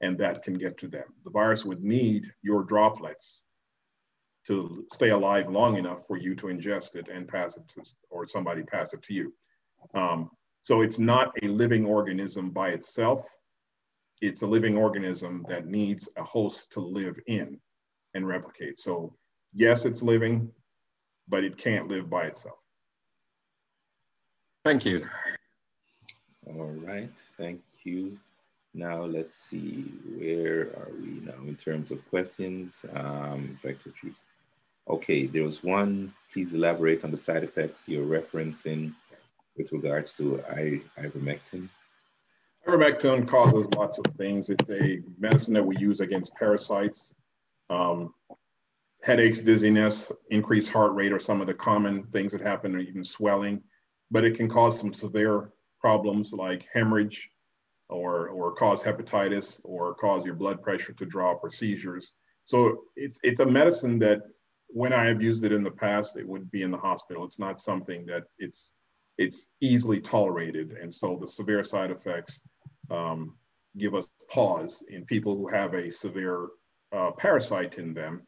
and that can get to them. The virus would need your droplets to stay alive long enough for you to ingest it and pass it to, or somebody pass it to you. So it's not a living organism by itself. It's a living organism that needs a host to live in and replicate. So yes, it's living, but it can't live by itself. Thank you. All right, thank you. Now let's see, where are we now in terms of questions? Effective treatment. Okay, there was one, please elaborate on the side effects you're referencing with regards to ivermectin. Ivermectin causes lots of things. It's a medicine that we use against parasites. Headaches, dizziness, increased heart rate are some of the common things that happen, or even swelling. But it can cause some severe problems like hemorrhage, or cause hepatitis, or cause your blood pressure to drop, or seizures. So it's a medicine that when I have used it in the past, it would be in the hospital. It's not something that it's easily tolerated. And so the severe side effects give us pause in people who have a severe parasite in them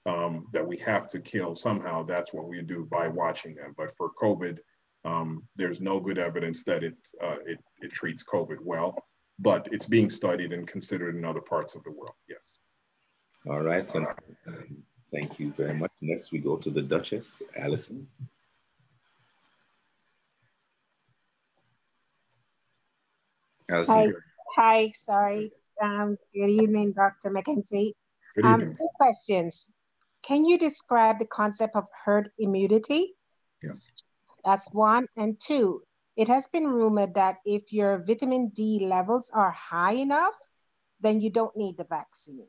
that we have to kill somehow. That's what we do by watching them. But for COVID, there's no good evidence that it treats COVID well, but it's being studied and considered in other parts of the world, yes. All right, and thank you very much. Next, we go to the Duchess, Allison. Allison. Hi, sorry. Good evening, Dr. McKenzie. Good evening. 2 questions. Can you describe the concept of herd immunity? Yes. That's 1. And 2, it has been rumored that if your vitamin D levels are high enough, then you don't need the vaccine.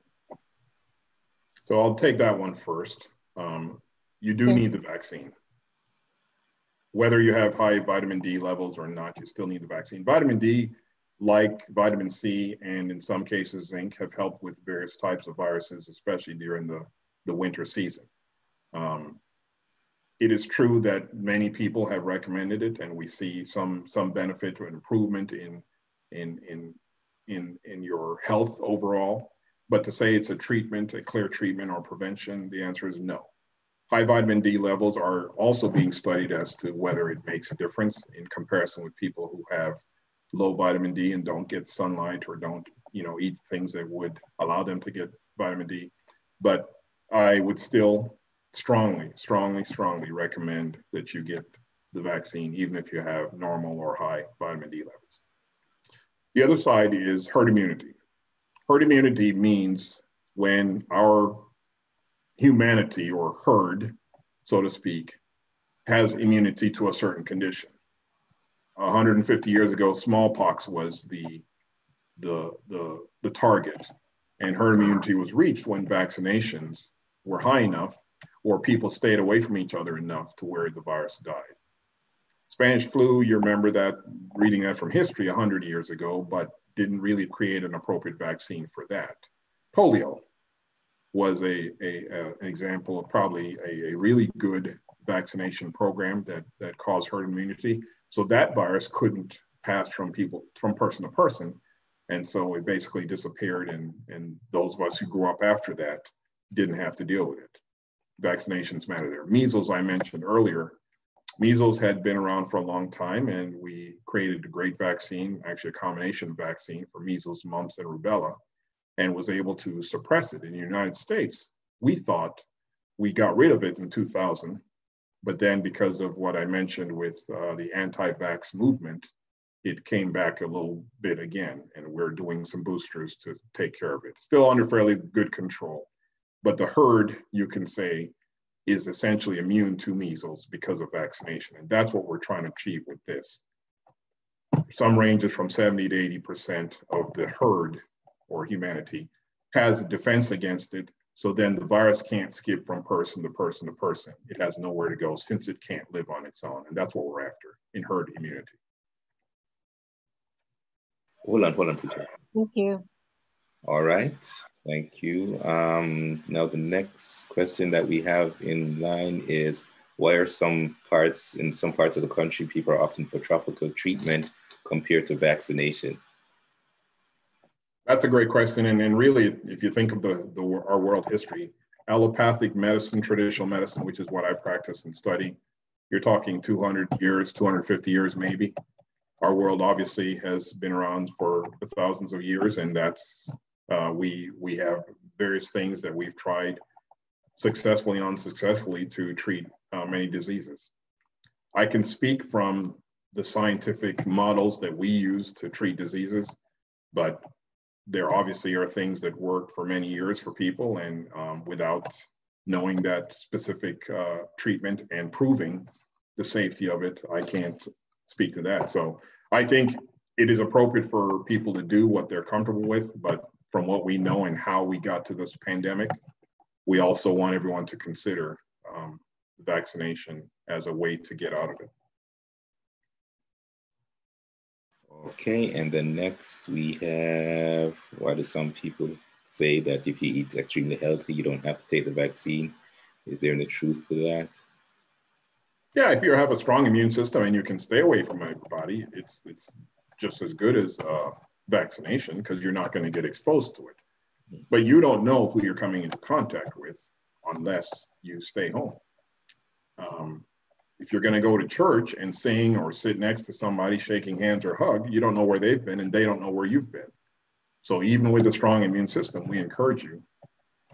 So I'll take that one first. You do need the vaccine. Whether you have high vitamin D levels or not, you still need the vaccine. Vitamin D, like vitamin C, and in some cases zinc, have helped with various types of viruses, especially during the winter season. It is true that many people have recommended it, and we see some benefit or improvement in your health overall. But to say it's a treatment, a clear treatment or prevention, the answer is no. High vitamin D levels are also being studied as to whether it makes a difference in comparison with people who have low vitamin D and don't get sunlight or don't, eat things that would allow them to get vitamin D. But I would still strongly recommend that you get the vaccine, even if you have normal or high vitamin D levels. The other side is herd immunity. Herd immunity means when our humanity or herd, so to speak, has immunity to a certain condition. 150 years ago, smallpox was the target, and herd immunity was reached when vaccinations were high enough or people stayed away from each other enough to where the virus died. Spanish flu, you remember that, reading that from history 100 years ago, but didn't really create an appropriate vaccine for that. Polio was an example of probably a really good vaccination program that caused herd immunity. So that virus couldn't pass from person to person. And so it basically disappeared, and those of us who grew up after that didn't have to deal with it. Vaccinations matter there. Measles, I mentioned earlier. Measles had been around for a long time, and we created a great vaccine, actually a combination vaccine for measles, mumps, and rubella, and was able to suppress it. In the United States, we thought we got rid of it in 2000, but then because of what I mentioned with the anti-vax movement, it came back a little bit again, and we're doing some boosters to take care of it. Still under fairly good control, but the herd, you can say, is essentially immune to measles because of vaccination, and that's what we're trying to achieve with this. Some ranges from 70 to 80% of the herd or humanity has a defense against it, so then the virus can't skip from person to person to person. It has nowhere to go since it can't live on its own, and that's what we're after in herd immunity. Hold on, teacher. Thank you. All right, thank you. Now the next question that we have in line is, why are in some parts of the country, people are opting for tropical treatment compared to vaccination? That's a great question. And really, if you think of our world history, allopathic medicine, traditional medicine, which is what I practice and study, you're talking 200 years, 250 years maybe. Our world obviously has been around for thousands of years, and that's, we have various things that we've tried successfully and unsuccessfully to treat many diseases. I can speak from the scientific models that we use to treat diseases, but there obviously are things that work for many years for people, and without knowing that specific treatment and proving the safety of it, I can't speak to that. So I think it is appropriate for people to do what they're comfortable with, but from what we know and how we got to this pandemic, we also want everyone to consider vaccination as a way to get out of it. Okay, and then next we have, why do some people say that if you eat extremely healthy, you don't have to take the vaccine? Is there any truth to that? Yeah, if you have a strong immune system and you can stay away from everybody, it's just as good as vaccination, because you're not going to get exposed to it. But you don't know who you're coming into contact with unless you stay home. If you're going to go to church and sing or sit next to somebody shaking hands or hug, you don't know where they've been and they don't know where you've been. So even with a strong immune system, we encourage you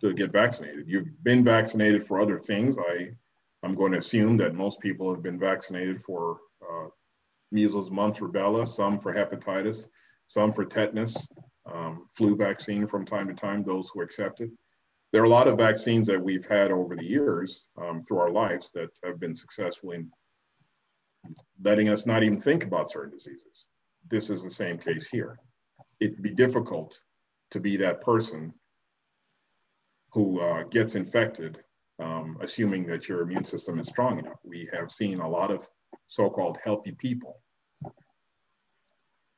to get vaccinated. You've been vaccinated for other things. I'm going to assume that most people have been vaccinated for measles, mumps, rubella, some for hepatitis, some for tetanus, flu vaccine from time to time, those who accept it. There are a lot of vaccines that we've had over the years through our lives that have been successful in letting us not even think about certain diseases. This is the same case here. It'd be difficult to be that person who gets infected, assuming that your immune system is strong enough. We have seen a lot of so-called healthy people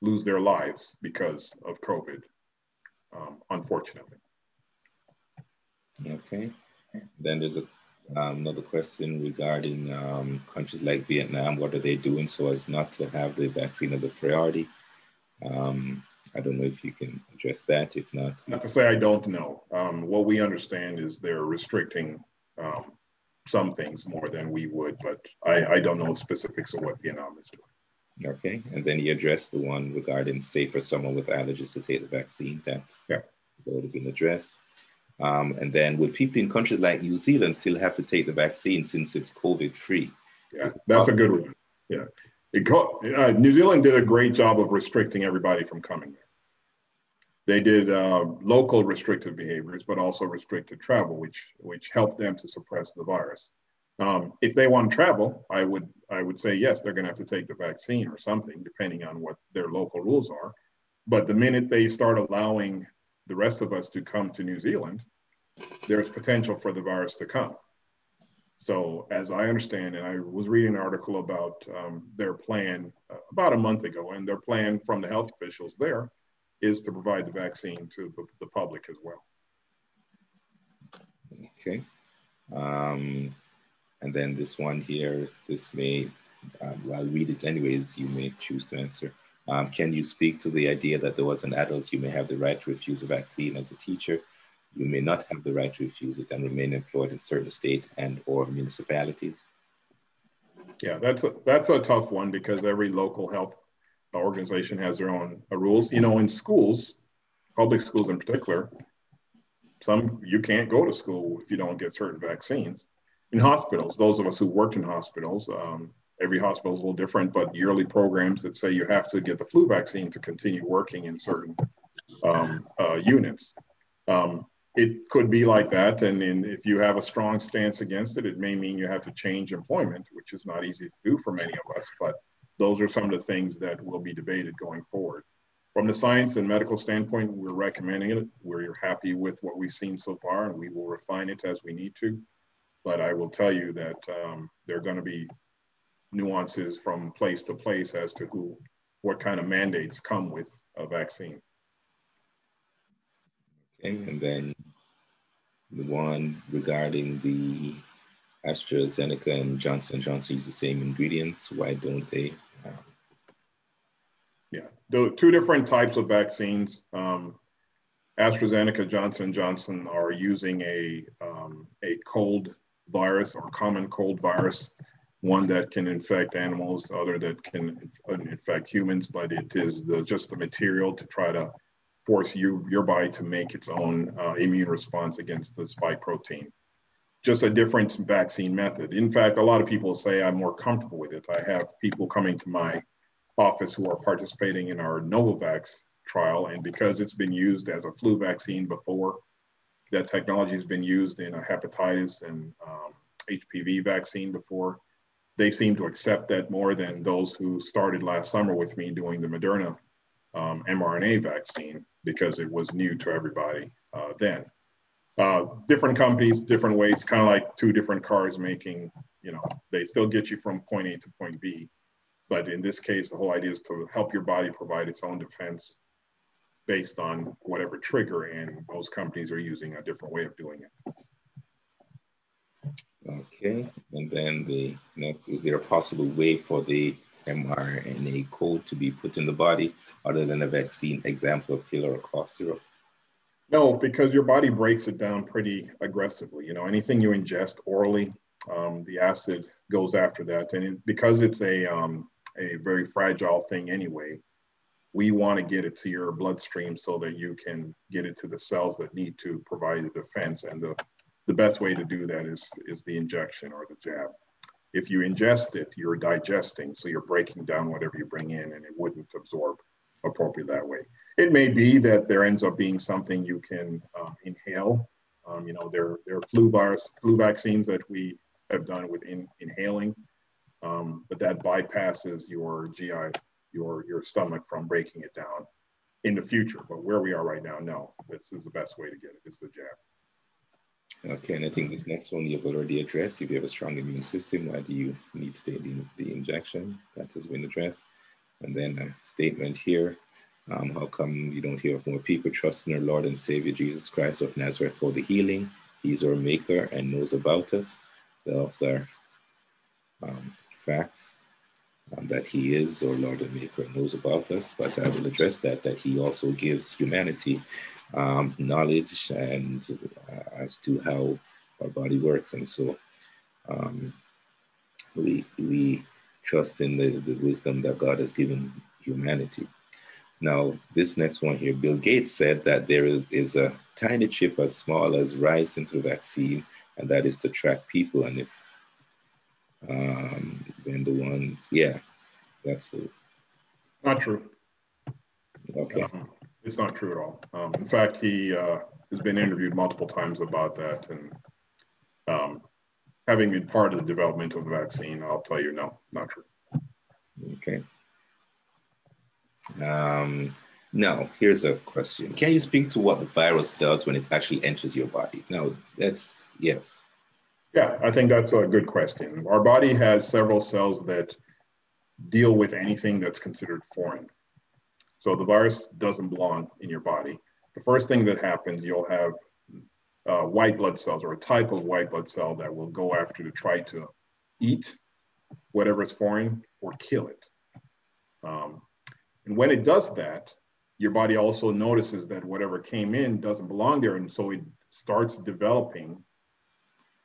lose their lives because of COVID, unfortunately. Okay. Then there's another question regarding countries like Vietnam. What are they doing so as not to have the vaccine as a priority? I don't know if you can address that. If not, to say I don't know. What we understand is they're restricting some things more than we would, but I don't know the specifics of what Vietnam is doing. Okay, and then he addressed the one regarding safe for someone with allergies to take the vaccine. That's already been addressed. And then would people in countries like New Zealand still have to take the vaccine since it's COVID-free? Yeah, that's a good one. Yeah, New Zealand did a great job of restricting everybody from coming there. They did local restrictive behaviors, but also restricted travel, which helped them to suppress the virus. If they want to travel, I would say yes, they're going to have to take the vaccine or something, depending on what their local rules are. But the minute they start allowing the rest of us to come to New Zealand, there's potential for the virus to come. So as I understand, and I was reading an article about their plan about a month ago, and their plan from the health officials there is to provide the vaccine to the public as well. Okay. And then this one here, this may, I'll read it anyways, you may choose to answer. Can you speak to the idea that there was an adult, you may have the right to refuse a vaccine as a teacher, you may not have the right to refuse it and remain employed in certain states and or municipalities? Yeah, that's a tough one because every local health organization has their own rules. You know, in schools, public schools in particular, you can't go to school if you don't get certain vaccines. In hospitals, those of us who worked in hospitals, every hospital is a little different, but yearly programs that say you have to get the flu vaccine to continue working in certain units. It could be like that, and if you have a strong stance against it, it may mean you have to change employment, which is not easy to do for many of us, but those are some of the things that will be debated going forward. From the science and medical standpoint, we're recommending it. We're happy with what we've seen so far, and we will refine it as we need to. But I will tell you that there are going to be nuances from place to place as to what kind of mandates come with a vaccine. Okay, and then the one regarding the AstraZeneca and Johnson & Johnson use the same ingredients. Why don't they? Yeah, two different types of vaccines. AstraZeneca, Johnson & Johnson are using a cold virus or common cold virus, one that can infect animals, other that can infect humans, but it is just the material to try to force your body to make its own immune response against the spike protein. Just a different vaccine method. In fact, a lot of people say I'm more comfortable with it. I have people coming to my office who are participating in our Novavax trial, and because it's been used as a flu vaccine before, that technology has been used in a hepatitis and HPV vaccine before, they seem to accept that more than those who started last summer with me doing the Mrna mRNA vaccine, because it was new to everybody then. Different companies, different ways, kind of like two different cars making, they still get you from point A to point B. But in this case, the whole idea is to help your body provide its own defense based on whatever trigger, and those companies are using a different way of doing it. Okay, and then the next, is there a possible way for the mRNA code to be put in the body other than a vaccine, example of pill or cough syrup? No, because your body breaks it down pretty aggressively. Anything you ingest orally, the acid goes after that. And because it's a very fragile thing anyway, we want to get it to your bloodstream so that you can get it to the cells that need to provide the defense. And the best way to do that is the injection or the jab. If you ingest it, you're digesting, so you're breaking down whatever you bring in, and it wouldn't absorb appropriately that way. It may be that there ends up being something you can inhale. There are flu vaccines that we have done with inhaling, but that bypasses your GI, your stomach from breaking it down in the future. But where we are right now, no, this is the best way to get it, is the jab. Okay, and I think this next one you've already addressed. If you have a strong immune system, why do you need to take the injection? That has been addressed. And then a statement here. How come you don't hear of more people trusting our Lord and Savior Jesus Christ of Nazareth for the healing? He's our maker and knows about us. Those are facts that he is our Lord and maker and knows about us. But I will address that he also gives humanity knowledge and as to how our body works. And so We trust in the wisdom that God has given humanity. Now, this next one here, Bill Gates said that there is a tiny chip as small as rice into the vaccine, and that is to track people. And if when the ones, yeah, that's the. Not true. Okay. It's not true at all. In fact, he has been interviewed multiple times about that, and having been part of the development of the vaccine, I'll tell you, no, not true. Okay. Now, here's a question. Can you speak to what the virus does when it actually enters your body? Now, that's, yes. Yeah, I think that's a good question. Our body has several cells that deal with anything that's considered foreign. So the virus doesn't belong in your body. The first thing that happens, you'll have white blood cells, or a type of white blood cell that will go after to try to eat whatever is foreign or kill it. And when it does that, your body also notices that whatever came in doesn't belong there. And so it starts developing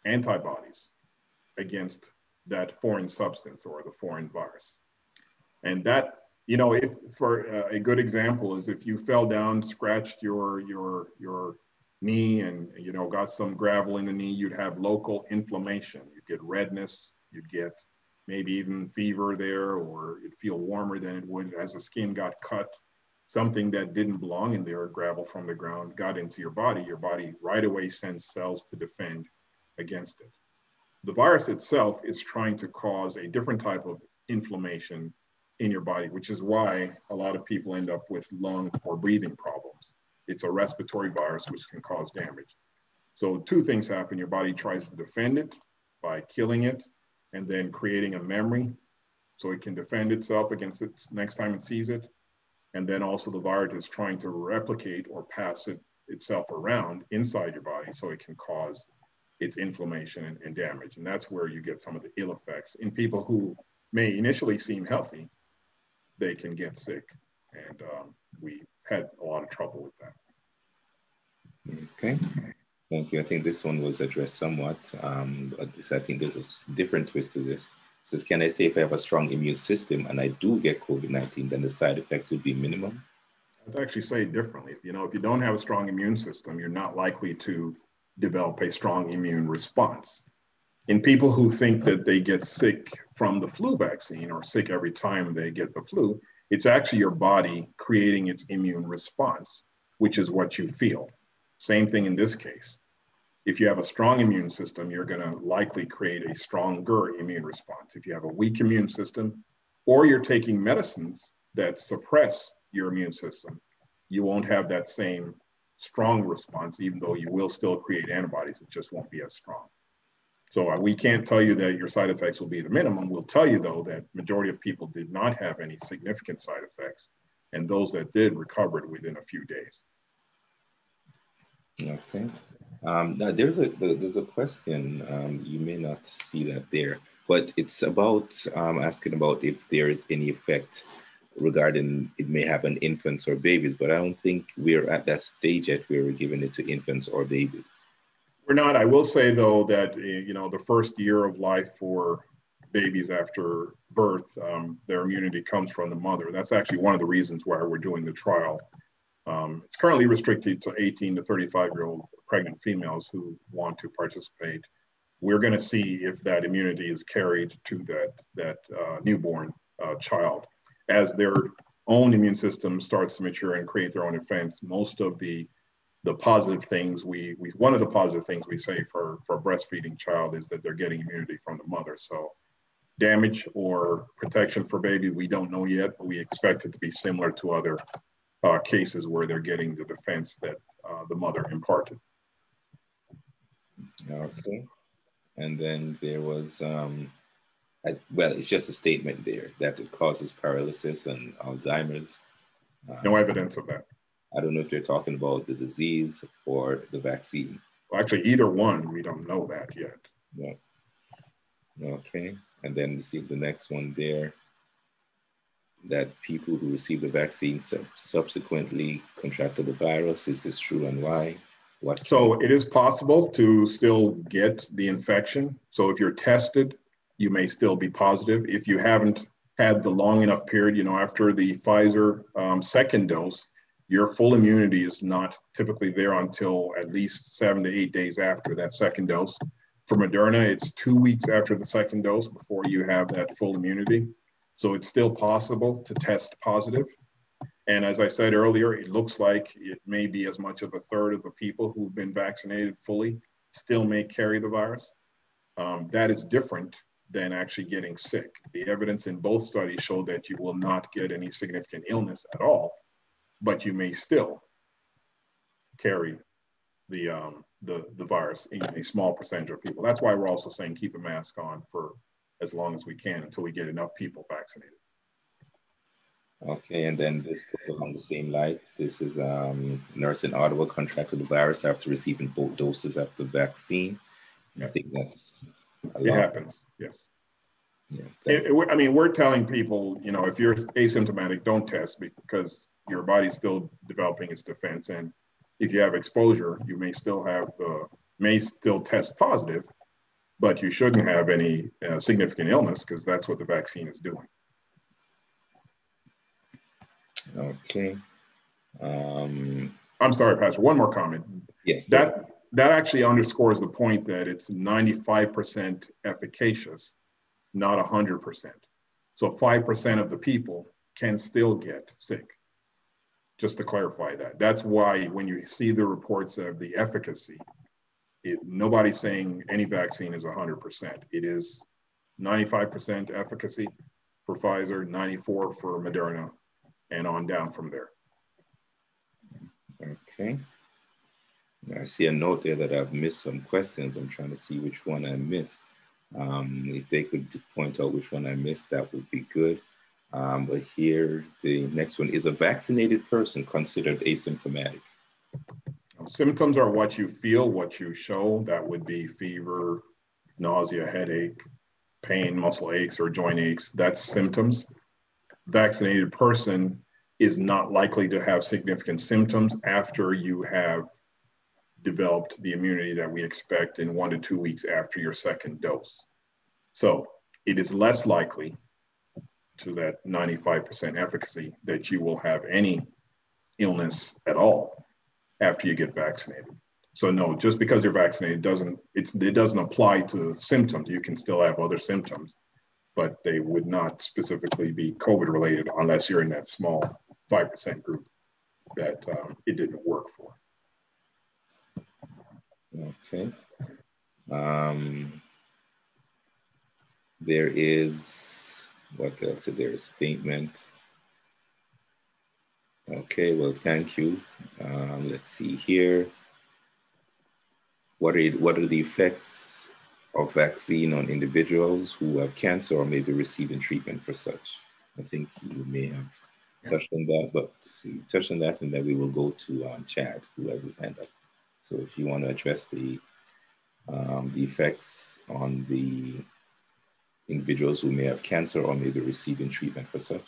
antibodies against that foreign substance or the foreign virus. And that, you know, if for a good example is if you fell down, scratched your knee and, you know, got some gravel in the knee, you'd have local inflammation. You'd get redness, you'd get maybe even fever there, or it'd feel warmer than it would as the skin got cut. Something that didn't belong in there, gravel from the ground, got into your body right away sends cells to defend against it. The virus itself is trying to cause a different type of inflammation in your body, which is why a lot of people end up with lung or breathing problems. It's a respiratory virus which can cause damage. So two things happen. Your body tries to defend it by killing it and then creating a memory so it can defend itself against it next time it sees it. And then also the virus is trying to replicate or pass itself around inside your body so it can cause its inflammation and damage. And that's where you get some of the ill effects. In people who may initially seem healthy, they can get sick. And we had a lot of trouble with that. Okay, thank you. I think this one was addressed somewhat. But this, I think there's a different twist to this. It says, can I say if I have a strong immune system and I do get COVID-19, then the side effects would be minimum? I'd actually say it differently. You know, if you don't have a strong immune system, you're not likely to develop a strong immune response. In people who think that they get sick from the flu vaccine or sick every time they get the flu, it's actually your body creating its immune response, which is what you feel. Same thing in this case. If you have a strong immune system, you're going to likely create a stronger immune response. If you have a weak immune system, or you're taking medicines that suppress your immune system, you won't have that same strong response, even though you will still create antibodies. It just won't be as strong. So we can't tell you that your side effects will be the minimum. We'll tell you, though, that majority of people did not have any significant side effects, and those that did recovered within a few days. Okay. Now there's a question, you may not see that there, but it's about asking about if there is any effect regarding it may happen in infants or babies, but I don't think we're at that stage yet where we're giving it to infants or babies. We're not. I will say, though, that, you know, the first year of life for babies after birth, their immunity comes from the mother. That's actually one of the reasons why we're doing the trial. It's currently restricted to 18 to 35-year-old pregnant females who want to participate. We're going to see if that immunity is carried to that newborn child. As their own immune system starts to mature and create their own defense, most of the positive things one of the positive things we say for a breastfeeding child is that they're getting immunity from the mother. So damage or protection for baby, we don't know yet, but we expect it to be similar to other cases where they're getting the defense that the mother imparted. Okay. And then there was, well, it's just a statement there that it causes paralysis and Alzheimer's. No evidence of that. I don't know if they're talking about the disease or the vaccine. Well, actually, either one, we don't know that yet. Yeah. Okay. And then you see the next one there, that people who receive the vaccine subsequently contracted the virus. Is this true and why? So it is possible to still get the infection. So if you're tested, you may still be positive. If you haven't had the long enough period, you know, after the Pfizer second dose, your full immunity is not typically there until at least 7 to 8 days after that second dose. For Moderna, it's 2 weeks after the second dose before you have that full immunity. So it's still possible to test positive. And as I said earlier, it looks like it may be as much of a third of the people who've been vaccinated fully still may carry the virus. That is different than actually getting sick. The evidence in both studies showed that you will not get any significant illness at all, but you may still carry the virus in a small percentage of people. That's why we're also saying keep a mask on for as long as we can until we get enough people vaccinated. Okay, and then this goes along the same line. This is nurse in Ottawa contracted the virus after receiving both doses of the vaccine. I think that's it happens, yes. Yeah, I mean, we're telling people, you know, if you're asymptomatic, don't test because your body's still developing its defense. And if you have exposure, you may still test positive, but you shouldn't have any significant illness because that's what the vaccine is doing. Okay. I'm sorry, Pastor, one more comment. Yes. That actually underscores the point that it's 95% efficacious, not 100%. So 5% of the people can still get sick. Just to clarify that. That's why when you see the reports of the efficacy, nobody's saying any vaccine is 100%. It is 95% efficacy for Pfizer, 94 for Moderna, and on down from there. Okay. I see a note there that I've missed some questions. I'm trying to see which one I missed. If they could point out which one I missed, that would be good. But here, the next one, is a vaccinated person considered asymptomatic? Symptoms are what you feel, what you show. That would be fever, nausea, headache, pain, muscle aches, or joint aches. That's symptoms. Vaccinated person is not likely to have significant symptoms after you have developed the immunity that we expect in 1 to 2 weeks after your second dose. So it is less likely to that 95% efficacy that you will have any illness at all after you get vaccinated. So no, just because you're vaccinated it doesn't apply to symptoms. You can still have other symptoms, but they would not specifically be COVID related unless you're in that small 5% group that it didn't work for. Okay. There is, what else? There is statement. Okay, well, thank you. Let's see here. What are the effects of vaccine on individuals who have cancer or may be receiving treatment for such? I think you may have touched on that, but you touched on that, and then we will go to Chad, who has his hand up. So if you want to address the effects on the individuals who may have cancer or may be receiving treatment for such.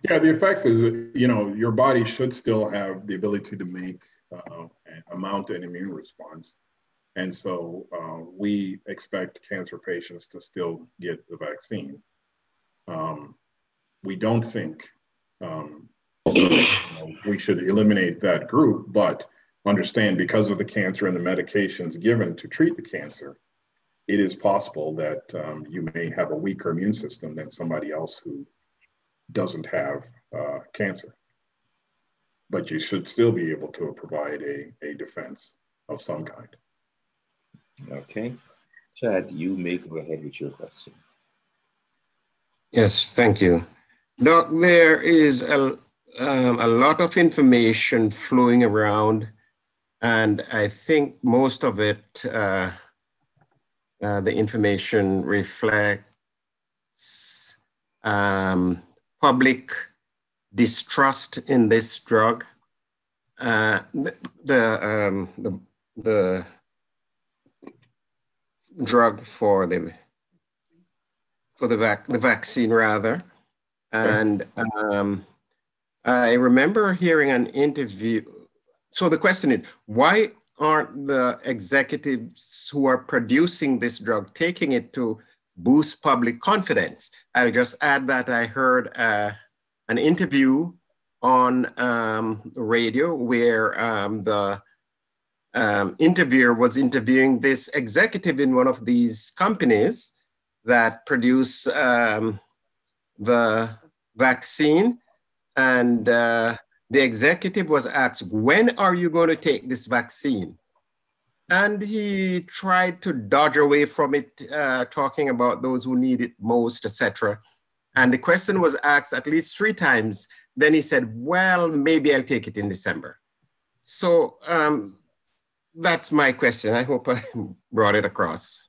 Yeah, the effects is, you know, your body should still have the ability to make mount an immune response. And so we expect cancer patients to still get the vaccine. We don't think we should eliminate that group, but understand because of the cancer and the medications given to treat the cancer, it is possible that you may have a weaker immune system than somebody else who doesn't have cancer. But you should still be able to provide a defense of some kind. Okay. Chad, you may go ahead with your question. Yes, thank you. Doc, there is a lot of information flowing around, and I think most of it, the information reflects public distrust in this drug. The drug for the vaccine rather. And I remember hearing an interview. So the question is, why aren't the executives who are producing this drug taking it to boost public confidence? I'll just add that I heard an interview on radio where the interviewer was interviewing this executive in one of these companies that produce the vaccine, and the executive was asked, when are you going to take this vaccine? And he tried to dodge away from it, talking about those who need it most, etc. And the question was asked at least 3 times. Then he said, well, maybe I'll take it in December. So that's my question. I hope I brought it across.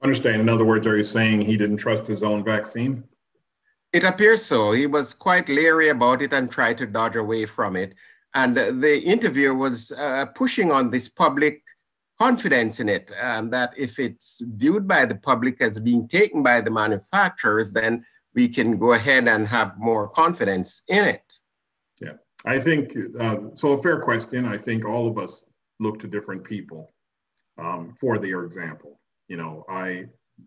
Understand. In other words, are you saying he didn't trust his own vaccine? It appears so. He was quite leery about it and tried to dodge away from it. And the interviewer was pushing on this public confidence in it, that if it's viewed by the public as being taken by the manufacturers, then we can go ahead and have more confidence in it. Yeah, I think, so a fair question. I think all of us look to different people for their example. You know,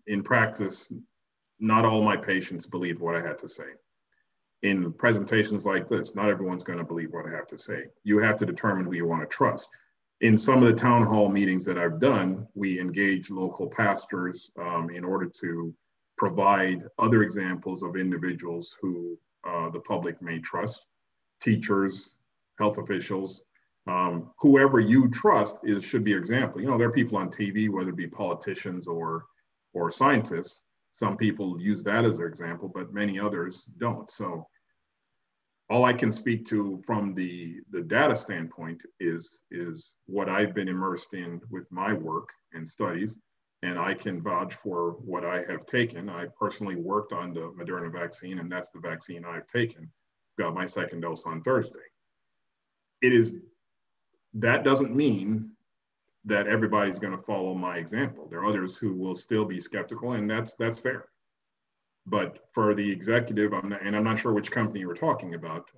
in practice, not all my patients believed what I had to say. In presentations like this, not everyone's going to believe what I have to say. You have to determine who you want to trust. In some of the town hall meetings that I've done, we engage local pastors in order to provide other examples of individuals who the public may trust, teachers, health officials, whoever you trust should be an example. You know, there are people on TV, whether it be politicians or scientists. Some people use that as their example, but many others don't. So all I can speak to from the data standpoint is what I've been immersed in with my work and studies, and I can vouch for what I have taken. I personally worked on the Mrna vaccine, and that's the vaccine I've taken. Got my 2nd dose on Thursday. That doesn't mean that everybody's going to follow my example. There are others who will still be skeptical, and that's fair. But for the executive, I'm not sure which company you were talking about.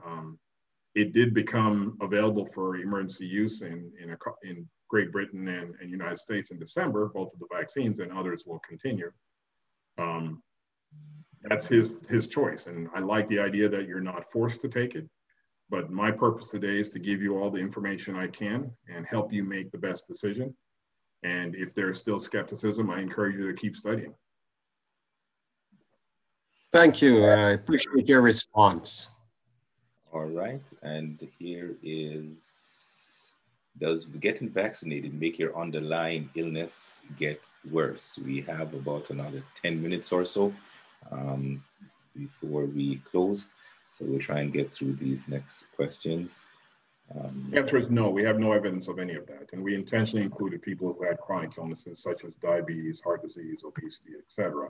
It did become available for emergency use in Great Britain and United States in December, both of the vaccines, and others will continue. That's his choice, and I like the idea that you're not forced to take it. But my purpose today is to give you all the information I can and help you make the best decision. And if there's still skepticism, I encourage you to keep studying. Thank you. I appreciate your response. All right. And here is, does getting vaccinated make your underlying illness get worse? We have about another 10 minutes or so before we close. So we'll try and get through these next questions. The answer is no, we have no evidence of any of that. And we intentionally included people who had chronic illnesses such as diabetes, heart disease, obesity, et cetera,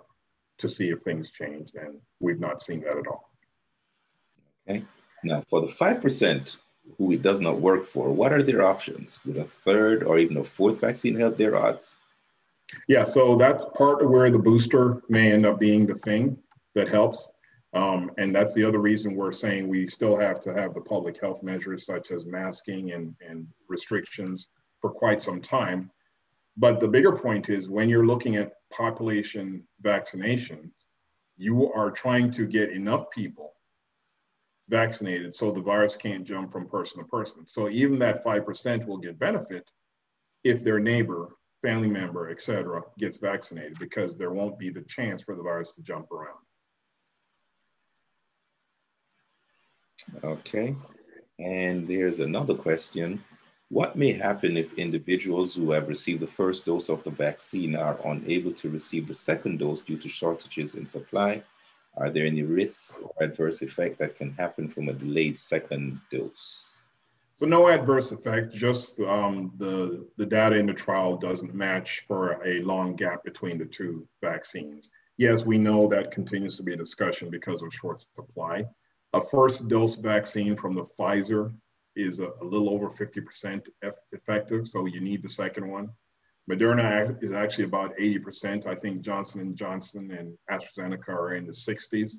to see if things changed, and we've not seen that at all. Okay. Now, for the 5% who it does not work for, what are their options? Would a 3rd or even a 4th vaccine help their odds? Yeah, so that's part of where the booster may end up being the thing that helps. And that's the other reason we're saying we still have to have the public health measures such as masking and restrictions for quite some time. But the bigger point is when you're looking at population vaccination, you are trying to get enough people vaccinated so the virus can't jump from person to person. So even that 5% will get benefit if their neighbor, family member, et cetera, gets vaccinated, because there won't be the chance for the virus to jump around. Okay. And there's another question. What may happen if individuals who have received the 1st dose of the vaccine are unable to receive the 2nd dose due to shortages in supply? Are there any risks or adverse effect that can happen from a delayed 2nd dose? So no adverse effect, just the data in the trial doesn't match for a long gap between the 2 vaccines. Yes, we know that continues to be a discussion because of short supply. A 1st dose vaccine from the Pfizer is a little over 50% effective, so you need the 2nd one. Mrna is actually about 80%. I think Johnson & Johnson and AstraZeneca are in the 60s.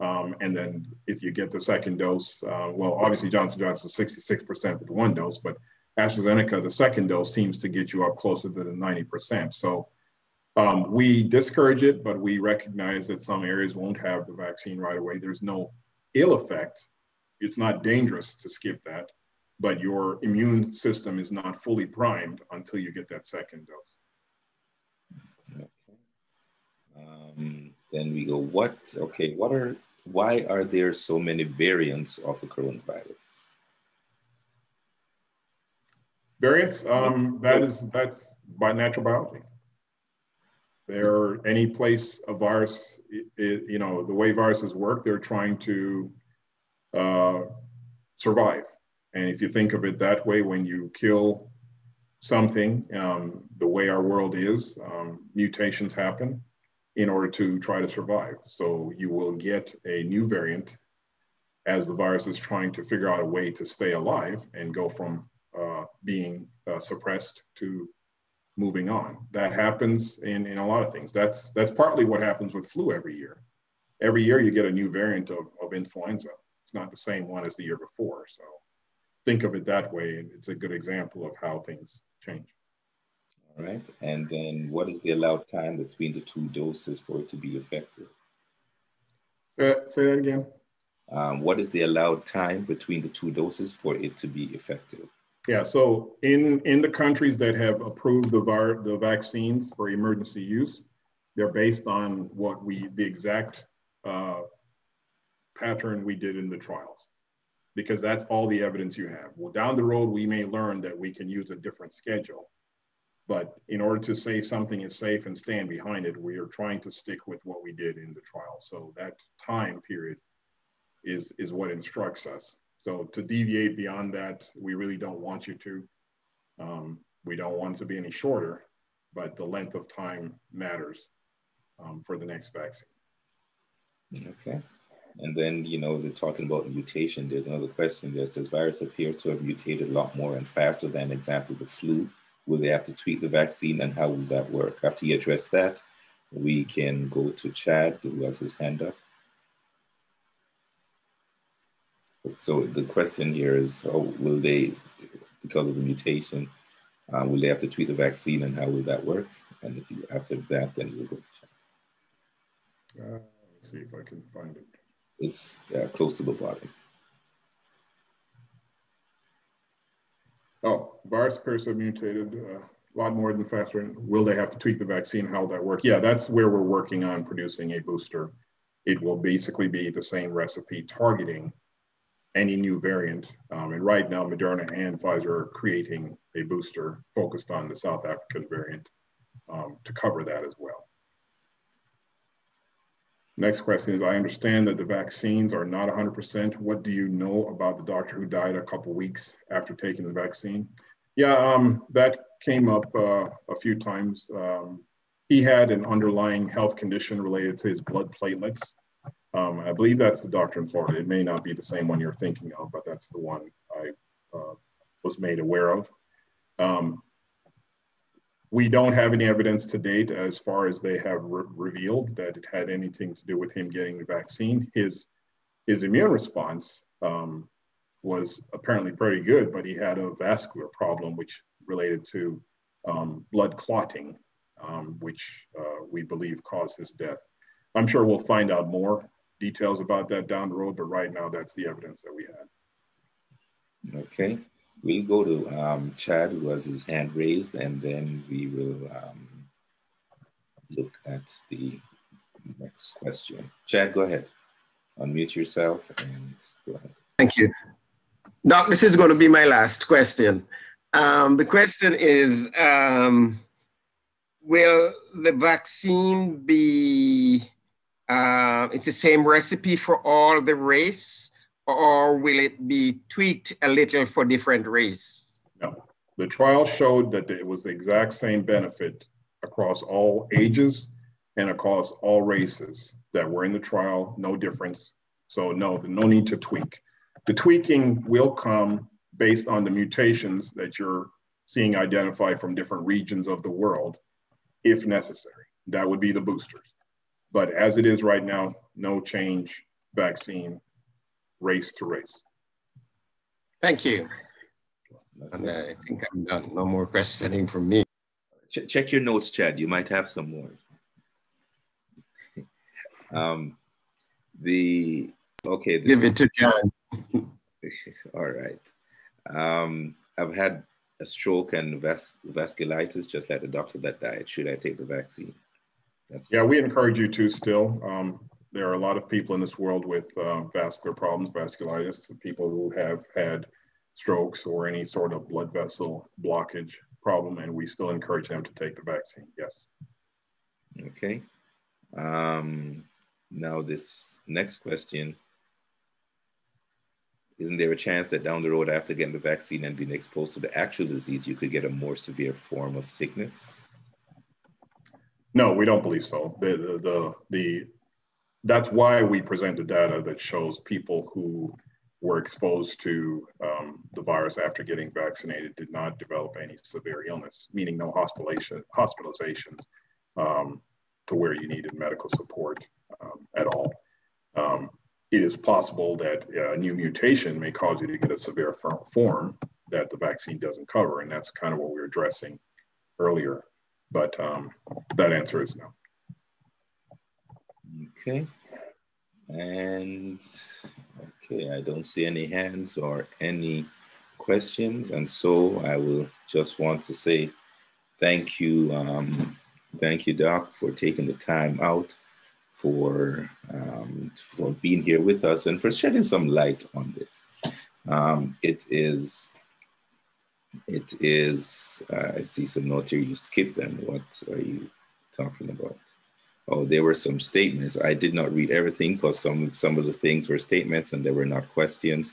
And then if you get the 2nd dose, well, obviously Johnson & Johnson is 66% with 1 dose, but AstraZeneca, the second dose seems to get you up closer to the 90%. So we discourage it, but we recognize that some areas won't have the vaccine right away. There's no ill effect. It's not dangerous to skip that, but your immune system is not fully primed until you get that second dose. Okay. Then we go, why are there so many variants of the coronavirus? Variants, that's by natural biology. Any place a virus, you know, the way viruses work, they're trying to survive. And if you think of it that way, when you kill something, the way our world is, mutations happen in order to try to survive. So you will get a new variant as the virus is trying to figure out a way to stay alive and go from being suppressed to moving on. That happens in a lot of things. That's partly what happens with flu every year. Every year you get a new variant of influenza. It's not the same one as the year before. So think of it that way. It's a good example of how things change. All right. And then what is the allowed time between the two doses for it to be effective? Say that again. What is the allowed time between the two doses for it to be effective? Yeah, so in the countries that have approved the vaccines for emergency use, they're based on the exact pattern we did in the trials, because that's all the evidence you have. Well, down the road, we may learn that we can use a different schedule, but in order to say something is safe and stand behind it, we are trying to stick with what we did in the trial. So that time period is what instructs us. So to deviate beyond that, we really don't want you to. We don't want it to be any shorter, but the length of time matters for the next vaccine. Okay. And then, you know, they're talking about mutation. There's another question that says virus appears to have mutated a lot more and faster than, example, the flu. Will they have to tweak the vaccine, and how will that work? After you address that, we can go to Chad, who has his hand up. So the question here is, will they, because of the mutation, will they have to tweak the vaccine, and how will that work? And if you, after that, then we'll go to Chad. Let's see if I can find it. It's close to the bottom. Oh, virus appears to have mutated a lot more than faster. Will they have to tweak the vaccine? How will that work? Yeah, that's where we're working on producing a booster. It will basically be the same recipe targeting any new variant. And right now, Moderna and Pfizer are creating a booster focused on the South African variant to cover that as well. Next question is, I understand that the vaccines are not 100%. What do you know about the doctor who died a couple weeks after taking the vaccine? Yeah, that came up a few times. He had an underlying health condition related to his blood platelets. I believe that's the doctor in Florida. It may not be the same one you're thinking of, but that's the one I was made aware of. We don't have any evidence to date as far as they have revealed that it had anything to do with him getting the vaccine. His immune response was apparently pretty good, but he had a vascular problem which related to blood clotting, which we believe caused his death. I'm sure we'll find out more details about that down the road, but right now that's the evidence that we had. Okay. We'll go to Chad, who has his hand raised, and then we will look at the next question. Chad, go ahead. Unmute yourself and go ahead. Thank you. Doc, this is going to be my last question. The question is, will the vaccine be, it's the same recipe for all the race, or will it be tweaked a little for different race? No, the trial showed that it was the exact same benefit across all ages and across all races that were in the trial, no difference. So no need to tweak. The tweaking will come based on the mutations that you're seeing identified from different regions of the world, if necessary. That would be the boosters. But as it is right now, no change, vaccine, race to race. Thank you. And I think I'm done. No more questioning from me. Check your notes, Chad. You might have some more. Give it to John. All right. I've had a stroke and vasculitis, just like the doctor that died. Should I take the vaccine? Yeah, we encourage you to still. There are a lot of people in this world with vascular problems, vasculitis, people who have had strokes or any sort of blood vessel blockage problem, and we still encourage them to take the vaccine, yes. Okay. Now this next question, isn't there a chance that down the road after getting the vaccine and being exposed to the actual disease, you could get a more severe form of sickness? No, we don't believe so. That's why we present the data that shows people who were exposed to the virus after getting vaccinated did not develop any severe illness, meaning no hospitalizations to where you needed medical support at all. It is possible that a new mutation may cause you to get a severe form that the vaccine doesn't cover, and that's kind of what we were addressing earlier. But that answer is no. Okay. And okay, I don't see any hands or any questions. And so I will just want to say thank you, Doc, for taking the time out, for being here with us and for shedding some light on this. It is, I see some notes here, you skipped them. What are you talking about? Oh, there were some statements. I did not read everything because some of the things were statements and they were not questions.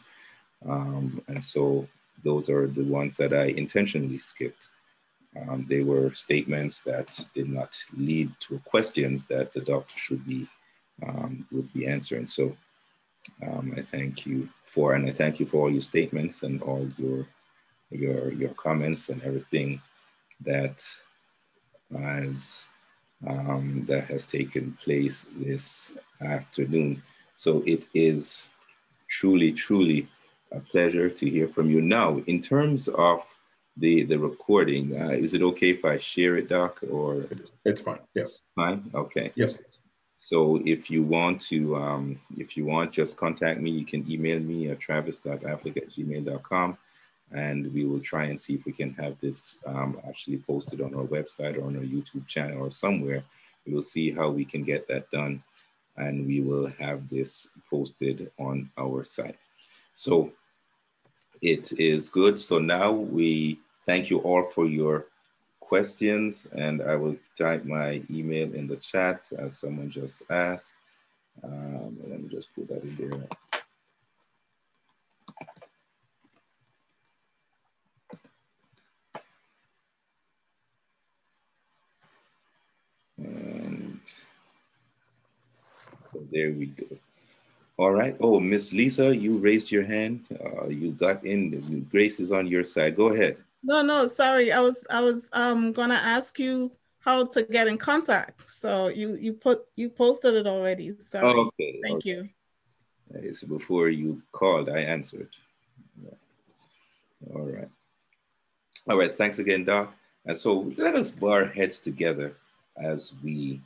And so those are the ones that I intentionally skipped. They were statements that did not lead to questions that the doctor should be, would be answering. So I thank you for, and I thank you for all your statements and all your comments and everything that has taken place this afternoon. So it is truly, truly a pleasure to hear from you. Now, in terms of the recording, is it okay if I share it, Doc? Or it's fine. Yes. Fine. Okay. Yes. So if you want to, just contact me. You can email me at travis.affleck@gmail.com. And we will try and see if we can have this actually posted on our website or on our YouTube channel or somewhere. We will see how we can get that done. And we will have this posted on our site. So it is good. So now we thank you all for your questions. And I will type my email in the chat as someone just asked. Let me just put that in there. And so there we go. All right. Oh, Miss Lisa, you raised your hand. You got in. Grace is on your side. Go ahead. No, sorry. I was gonna ask you how to get in contact. So you posted it already. Sorry. Oh, okay. Thank you. So before you called, I answered. Yeah. All right. All right. Thanks again, Doc. And so let us bow our heads together as we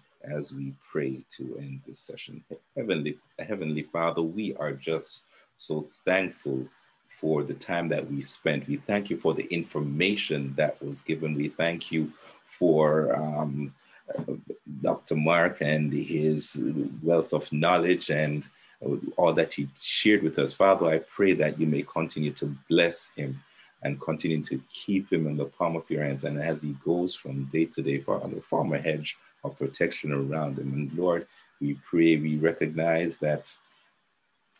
pray to end this session. Heavenly Father, we are just so thankful for the time that we spent. We thank you for the information that was given. We thank you for Dr. Mark and his wealth of knowledge and all that he shared with us. Father, I pray that you may continue to bless him and continue to keep him in the palm of your hands. And as he goes from day to day, Father, form a hedge of protection around him. And Lord, we pray, we recognize that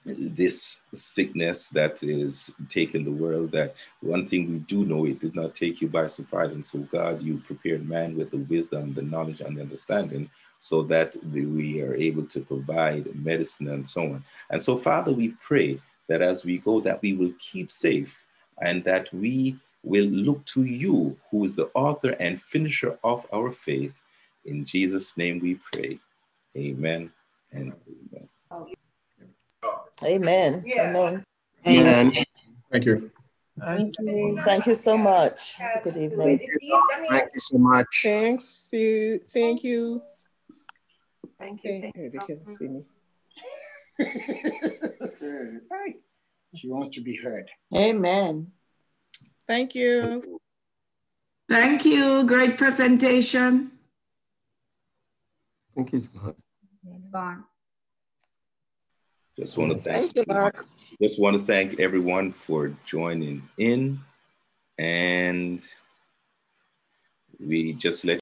this sickness that is taking the world, that one thing we do know, it did not take you by surprise. And so God, you prepared man with the wisdom, the knowledge and the understanding so that we are able to provide medicine and so on. And so Father, we pray that as we go, that we will keep safe and that we will look to you, who is the author and finisher of our faith. In Jesus' name we pray. Amen and amen. Amen. Yeah. Amen. Amen. Thank you. Thank you. Thank you so much. Good evening. Thank you so much. Thanks. Thank you. Thank you. Okay. Here, they can see me. She wants to be heard. Amen. Thank you. Thank you. Great presentation. I think he's gone. Just want to Thank you, Mark. Just want to thank everyone for joining in, and we just let